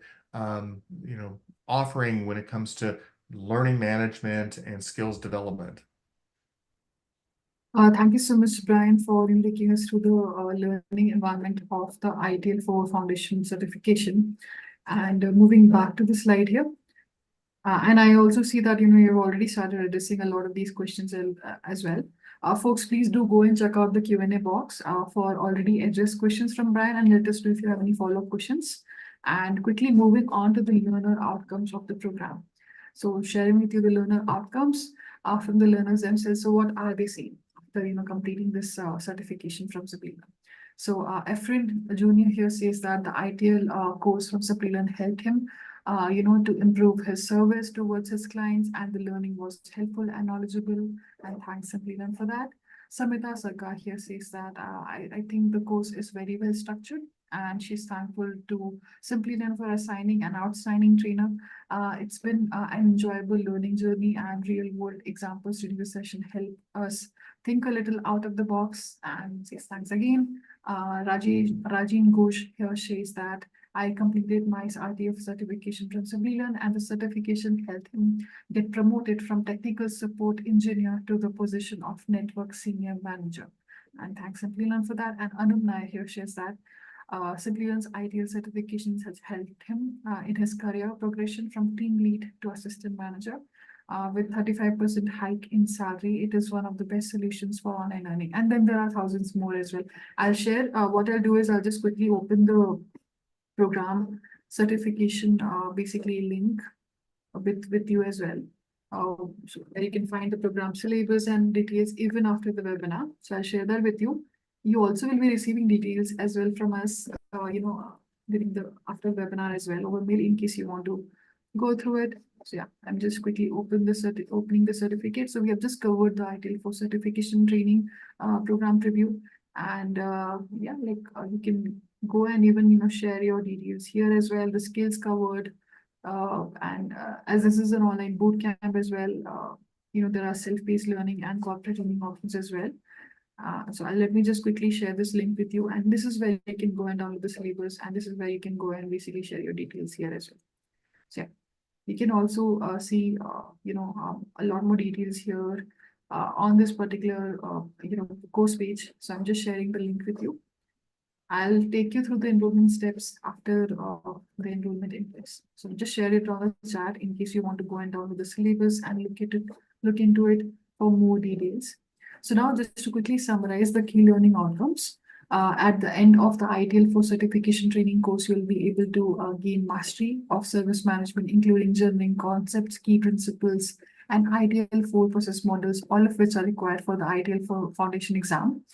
offering when it comes to learning management and skills development. Thank you so much, Brian, for taking us through the learning environment of the ITIL 4 Foundation certification. And moving back to the slide here. And I also see that you've already started addressing a lot of these questions as well. Folks, please do go and check out the Q&A box for already addressed questions from Brian, and let us know if you have any follow-up questions. And quickly moving on to the learner outcomes of the program. So sharing with you the learner outcomes from the learners themselves. So what are they saying after completing this certification from Simplilearn? So Efren Jr. here says that the ITIL course from Simplilearn helped him to improve his service towards his clients, and the learning was helpful and knowledgeable, and thanks Simplilearn for that. Samita Sarkar here says that I think the course is very well structured, and she's thankful to Simplilearn for assigning an outstanding trainer. It's been an enjoyable learning journey, and real-world examples during the session help us think a little out of the box, and says thanks again. Rajin Ghosh here says that I completed my RTF certification from Simplilearn, and the certification helped him get promoted from technical support engineer to the position of network senior manager. And thanks Simplilearn for that. And Anup Nair here shares that Simplilearn's ITIL certifications has helped him in his career progression from team lead to assistant manager. With 35% hike in salary, it is one of the best solutions for online learning. And then there are thousands more as well. I'll share, what I'll do is I'll just quickly open the program certification basically link with you as well. So where you can find the program syllabus and details even after the webinar. So I'll share that with you. You also will be receiving details as well from us, during the after webinar as well over mail in case you want to go through it. So yeah, I'm just quickly opening the certificate. So we have just covered the ITIL for certification training program preview, and you can go and even share your details here as well. The skills covered, and as this is an online boot camp as well, there are self-paced learning and corporate learning options as well. So let me just quickly share this link with you, and this is where you can go and download the syllabus, and this is where you can go and basically share your details here as well. So yeah, you can also see a lot more details here on this particular course page. So I'm just sharing the link with you. I'll take you through the enrollment steps after the enrollment in place. So just share it on the chat in case you want to go and download the syllabus and look into it for more details. So now just to quickly summarize the key learning outcomes. At the end of the ITIL 4 certification training course, you'll be able to gain mastery of service management, including journaling concepts, key principles, and ITIL 4 process models, all of which are required for the ITIL 4 foundation exam.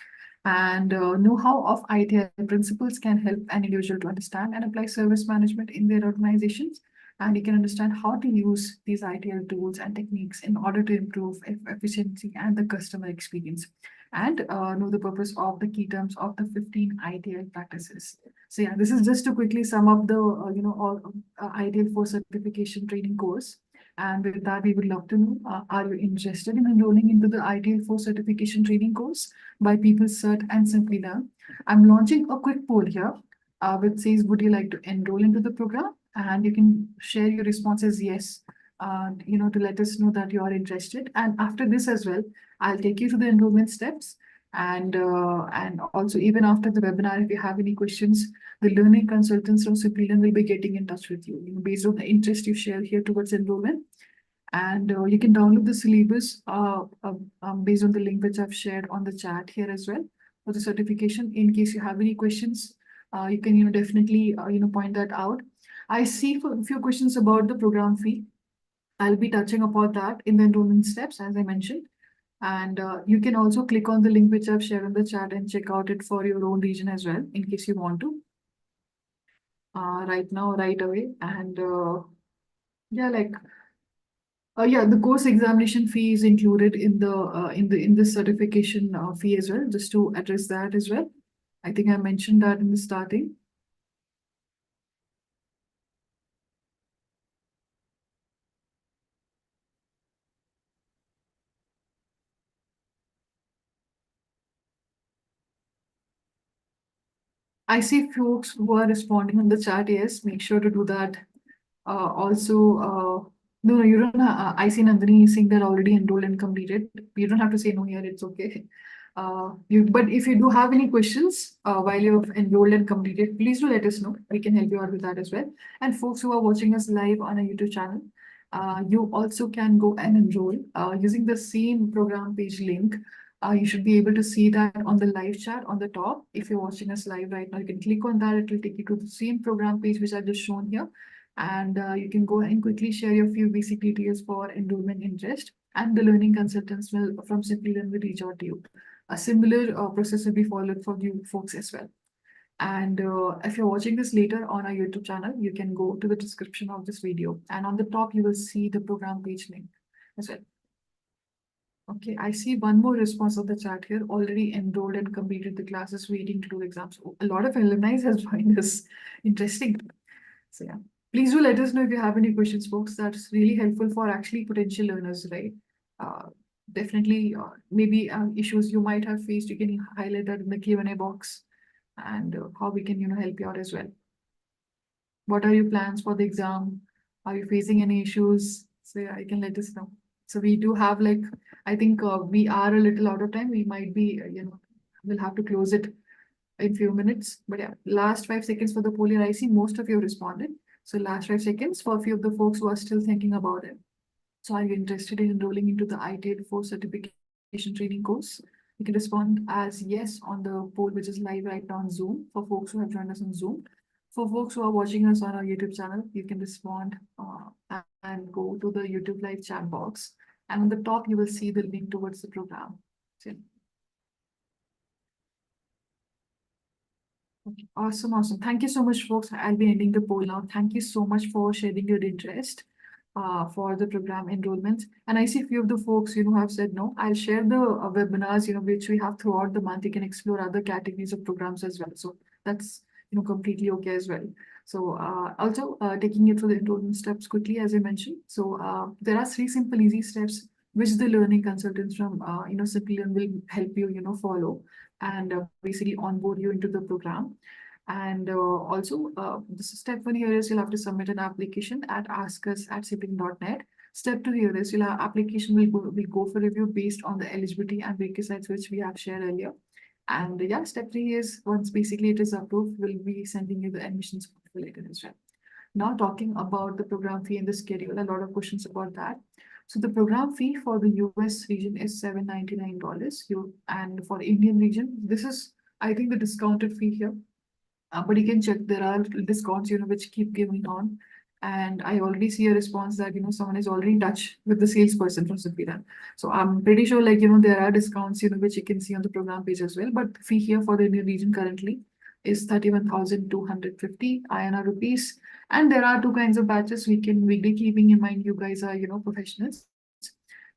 And know-how of ITIL principles can help an individual to understand and apply service management in their organizations. and you can understand how to use these ITL tools and techniques in order to improve efficiency and the customer experience, and know the purpose of the key terms of the 15 ITL practices. So yeah, this is just to quickly sum up the all ITL 4 certification training course. And with that, we would love to know, are you interested in enrolling into the ITL 4 certification training course by PeopleCert and Simplilearn? I'm launching a quick poll here, which says, would you like to enroll into the program? And you can share your response as yes, to let us know that you are interested. And after this as well, I'll take you to the enrollment steps. And also, even after the webinar, if you have any questions, the learning consultants from Simplilearn will be getting in touch with you, based on the interest you share here towards enrollment. And you can download the syllabus based on the link which I've shared on the chat here as well for the certification. In case you have any questions, you can definitely point that out. I see for a few questions about the program fee. I'll be touching upon that in the enrollment steps, as I mentioned. And you can also click on the link which I've shared in the chat and check out it for your own region as well, in case you want to. Right now, right away. And yeah, the course examination fee is included in the certification fee as well, just to address that as well. I think I mentioned that in the starting. I see folks who are responding in the chat. Yes, make sure to do that. Also, no, you don't. I see Nandini saying they're already enrolled and completed. You don't have to say no here. It's okay. But if you do have any questions while you've enrolled and completed, please do let us know. We can help you out with that as well. And folks who are watching us live on a YouTube channel, you also can go and enroll using the same program page link. You should be able to see that on the live chat on the top. If you're watching us live right now, you can click on that. It will take you to the same program page which I've just shown here. And you can go and quickly share your few basic details for enrollment interest, and the learning consultants will from Simplilearn will reach out to you. A similar process will be followed for you folks as well. And if you're watching this later on our YouTube channel, you can go to the description of this video, and on the top you will see the program page link as well. Okay, I see one more response of the chat here. Already enrolled and completed the classes, waiting to do exams. A lot of alumni has joined us. Interesting. So yeah, please do let us know if you have any questions, folks. That's really helpful for actually potential learners, right? Definitely, maybe issues you might have faced, you can highlight that in the Q&A box, and how we can help you out as well. What are your plans for the exam? Are you facing any issues? So yeah, you can let us know. So we do have I think we are a little out of time. We might be, we'll have to close it in few minutes. But yeah, last 5 seconds for the poll here. I see most of you responded. So last 5 seconds for a few of the folks who are still thinking about it. So are you interested in enrolling into the ITIL 4 certification training course? You can respond as yes on the poll, which is live right now on Zoom for folks who have joined us on Zoom. For folks who are watching us on our YouTube channel, you can respond and go to the YouTube live chat box. And on the top, you will see the link towards the program. So, okay, awesome, awesome. Thank you so much, folks. I'll be ending the poll now. Thank you so much for sharing your interest for the program enrollment. And I see a few of the folks, have said no. I'll share the webinars, which we have throughout the month. You can explore other categories of programs as well. So that's, completely okay as well. So also taking you through the enrollment steps quickly, as I mentioned. So there are 3 simple, easy steps which the learning consultants from, Simplilearn will help you, follow and basically onboard you into the program. And also, the step 1 here is you'll have to submit an application at askus@simplilearn.net. Step 2 here is application will go for review based on the eligibility and requisites which we have shared earlier. And yeah, step 3 is once basically it is approved, we'll be sending you the admissions calculator as well. Now talking about the program fee and the schedule, a lot of questions about that. So the program fee for the US region is $799. And for Indian region, this is, I think, the discounted fee here. But you can check, there are discounts, which keep going on. And I already see a response that, someone is already in touch with the salesperson from Simplilearn. So I'm pretty sure, there are discounts, which you can see on the program page as well. But fee here for the Indian region currently is 31,250 INR rupees. And there are two kinds of batches we can weekly, keeping in mind you guys are, professionals,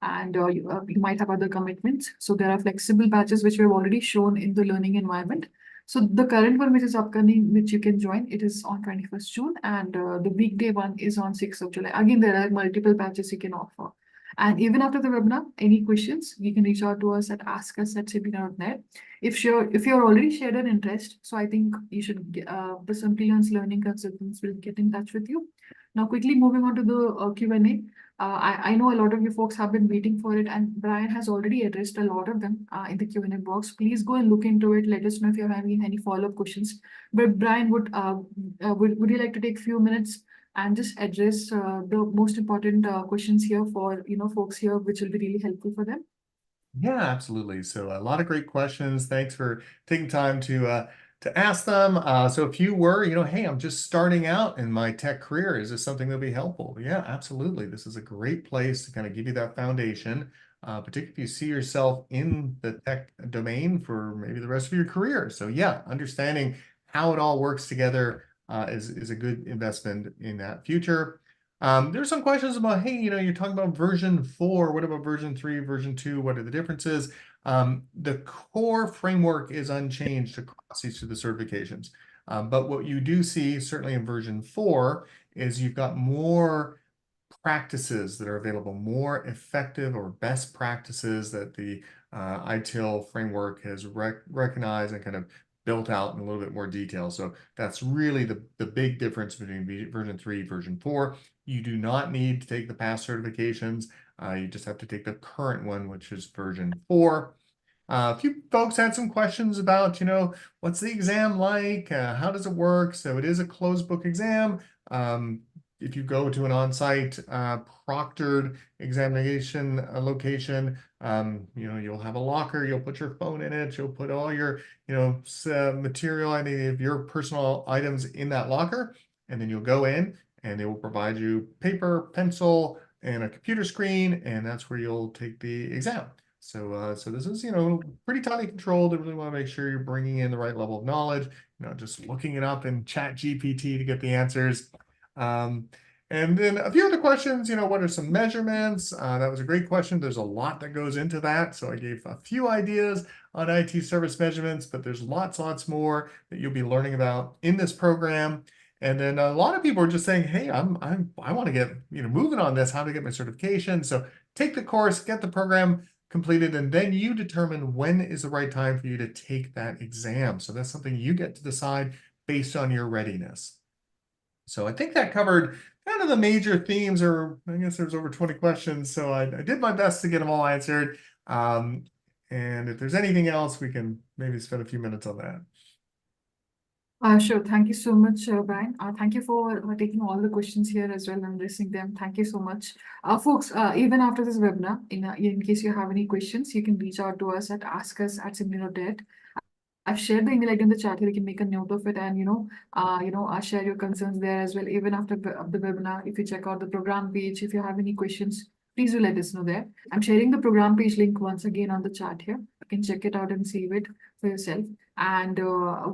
and you might have other commitments. So there are flexible batches which we have already shown in the learning environment. So the current one which is upcoming, which you can join, it is on 21st June, and the weekday one is on 6th of July. Again, there are multiple batches you can offer. And even after the webinar, any questions, you can reach out to us at askus@simplilearn.net. If you're already shared an interest, so I think you should the Simplilearn's learning consultants will get in touch with you. Now, quickly moving on to the Q&A. I know a lot of you folks have been waiting for it, and Bryan has already addressed a lot of them in the Q&A box. Please go and look into it. Let us know if you're having any follow-up questions. But Bryan, would you like to take a few minutes and just address the most important questions here for folks here, which will be really helpful for them? Yeah, absolutely. So a lot of great questions. Thanks for taking time to ask them. So if you were, hey, I'm just starting out in my tech career, is this something that'll be helpful? Yeah, absolutely. This is a great place to kind of give you that foundation, particularly if you see yourself in the tech domain for maybe the rest of your career. So yeah, understanding how it all works together is a good investment in that future. There's some questions about, hey, you're talking about version 4. What about version 3, version 2? What are the differences? The core framework is unchanged across each of the certifications. But what you do see, certainly in version 4, is you've got more practices that are available, more effective or best practices that the ITIL framework has recognized and kind of built out in a little bit more detail. So that's really the big difference between version 3, version 4. You do not need to take the past certifications. You just have to take the current one, which is version 4. A few folks had some questions about, what's the exam like? How does it work? So it is a closed book exam. If you go to an on-site proctored examination location, you'll have a locker, you'll put your phone in it, you'll put all your, material, any of your personal items in that locker, and then you'll go in and they will provide you paper, pencil, and a computer screen, and that's where you'll take the exam. So this is, pretty tightly controlled. I really want to make sure you're bringing in the right level of knowledge, not just looking it up in Chat GPT to get the answers. And then a few other questions, what are some measurements? That was a great question. There's a lot that goes into that. So I gave a few ideas on IT service measurements, but there's lots more that you'll be learning about in this program. And then a lot of people are just saying, hey, I want to get, moving on this, how to get my certification. So take the course, get the program completed, and then you determine when is the right time for you to take that exam. So that's something you get to decide based on your readiness. So I think that covered kind of the major themes, or I guess there's over 20 questions. So I did my best to get them all answered. And if there's anything else, we can maybe spend a few minutes on that. Sure. Thank you so much, Bryan. Thank you for taking all the questions here as well and addressing them. Thank you so much. Folks, even after this webinar, in case you have any questions, you can reach out to us at askus@simplilearn.net. I've shared the email ID in the chat here. You can make a note of it and, share your concerns there as well. Even after the webinar, if you check out the program page, if you have any questions, please do let us know there. I'm sharing the program page link once again on the chat here. You can check it out and save it for yourself. And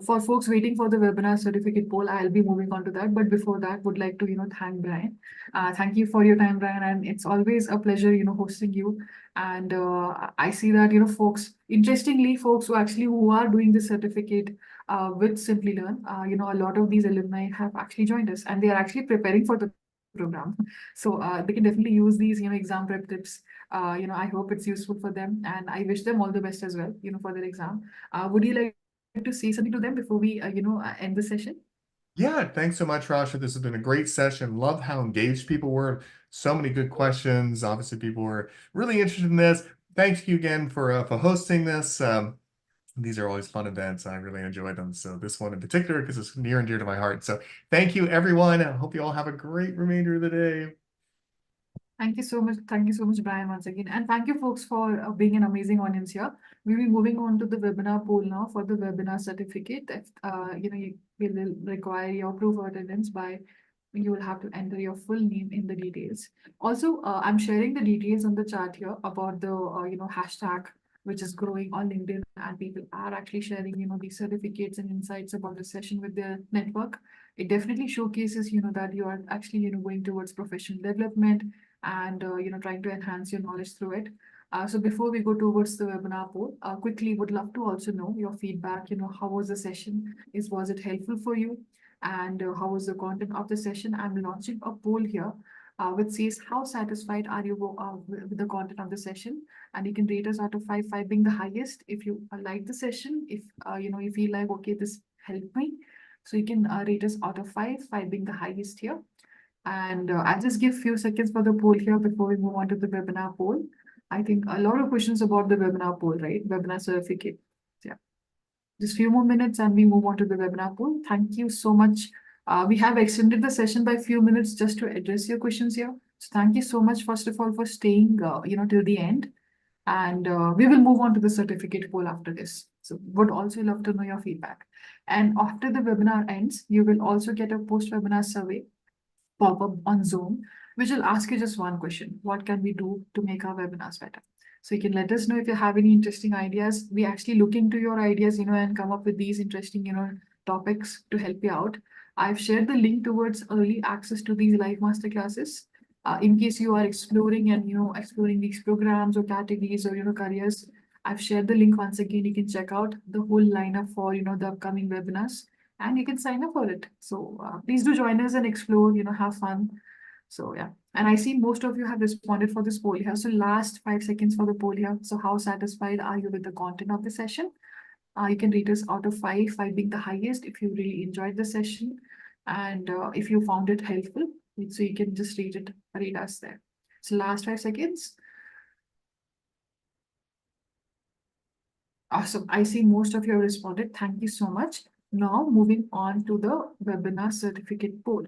for folks waiting for the webinar certificate poll, I'll be moving on to that. But before that, would like to, thank Bryan. Thank you for your time, Bryan. And it's always a pleasure, hosting you. And I see that, interestingly, folks who are doing the certificate with Simplilearn, a lot of these alumni have actually joined us and they are actually preparing for the program. So they can definitely use these, exam prep tips. I hope it's useful for them and I wish them all the best as well, for their exam. Would you like to say something to them before we, end the session? Yeah, thanks so much, Rasha. This has been a great session. Love how engaged people were. So many good questions. Obviously, people were really interested in this. Thank you again for hosting this. These are always fun events. I really enjoy them. So this one in particular, because it's near and dear to my heart. So thank you, everyone. I hope you all have a great remainder of the day. Thank you so much. Thank you so much, Bryan, once again. And thank you, folks, for being an amazing audience here. We'll be moving on to the webinar poll now for the webinar certificate. If, we will require your proof of attendance by, you will have to enter your full name in the details. Also, I'm sharing the details on the chat here about the, hashtag which is growing on LinkedIn, and people are actually sharing, these certificates and insights about the session with their network. It definitely showcases, that you are actually, going towards professional development and, trying to enhance your knowledge through it. So before we go towards the webinar poll, quickly would love to also know your feedback. How was the session? Was it helpful for you? And how was the content of the session? I'm launching a poll here, which says how satisfied are you with the content of the session? And you can rate us out of 5, 5 being the highest. If you like the session, if you feel like okay, this helped me, so you can rate us out of 5, 5 being the highest here. And I'll just give few seconds for the poll here before we move on to the webinar poll. I think a lot of questions about the webinar poll, right? Webinar certificate. Yeah. Just few more minutes and we move on to the webinar poll. Thank you so much. We have extended the session by a few minutes just to address your questions here. So thank you so much, first of all, for staying, till the end. And we will move on to the certificate poll after this. So would also love to know your feedback. And after the webinar ends, you will also get a post-webinar survey pop-up on Zoom, which will ask you just one question. What can we do to make our webinars better? So you can let us know if you have any interesting ideas. We actually look into your ideas, and come up with these interesting, topics to help you out. I've shared the link towards early access to these live masterclasses. In case you are exploring and, exploring these programs or categories or, careers, I've shared the link once again. You can check out the whole lineup for, the upcoming webinars and you can sign up for it. So please do join us and explore, have fun. So yeah, and I see most of you have responded for this poll here. So last 5 seconds for the poll here. So how satisfied are you with the content of the session? You can rate us out of 5, 5 being the highest if you really enjoyed the session. And if you found it helpful, so you can just rate us there. So last 5 seconds. Awesome. I see most of you have responded. Thank you so much. Now moving on to the webinar certificate poll.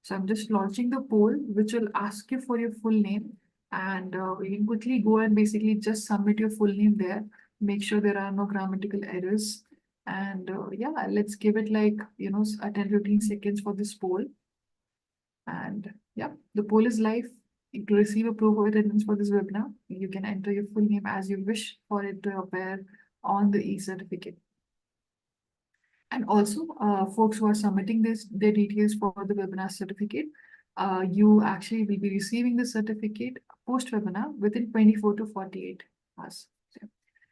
So I'm just launching the poll, which will ask you for your full name. And you can quickly go and basically just submit your full name there. Make sure there are no grammatical errors. And yeah, let's give it like, 10, 15 seconds for this poll. And yeah, the poll is live. To receive a proof of attendance for this webinar, you can enter your full name as you wish for it to appear on the e-certificate. And also, folks who are submitting their details for the webinar certificate, you actually will be receiving the certificate post-webinar within 24 to 48 hours.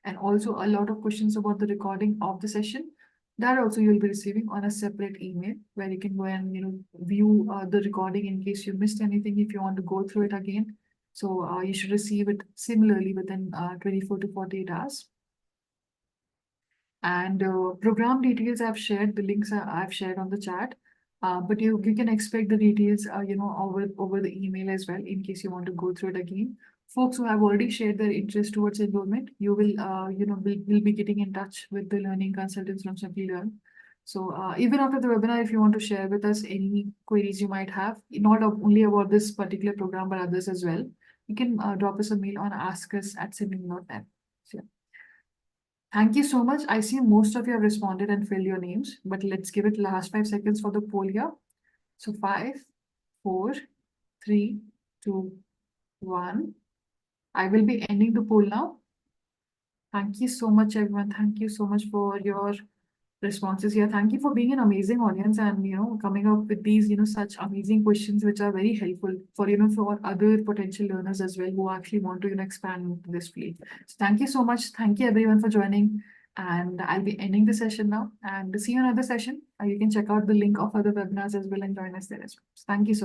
And also a lot of questions about the recording of the session that also you'll be receiving on a separate email where you can go and view the recording in case you missed anything if you want to go through it again. So you should receive it similarly within 24 to 48 hours. And program details I've shared, the links I've shared on the chat. But you can expect the details, over the email as well in case you want to go through it again. Folks who have already shared their interest towards enrollment, you will be getting in touch with the learning consultants from Simplilearn. So even after the webinar, if you want to share with us any queries you might have, not only about this particular program, but others as well, you can drop us a mail on askus@simplilearn.net. So, yeah. Thank you so much. I see most of you have responded and filled your names, but let's give it last 5 seconds for the poll here. So 5, 4, 3, 2, 1. I will be ending the poll now. Thank you so much, everyone. Thank you so much for your responses here. Thank you for being an amazing audience and coming up with these such amazing questions which are very helpful for for other potential learners as well who actually want to expand this field. So thank you so much. Thank you everyone for joining, and I'll be ending the session now and see you in another session. You can check out the link of other webinars as well and join us there as well. So thank you so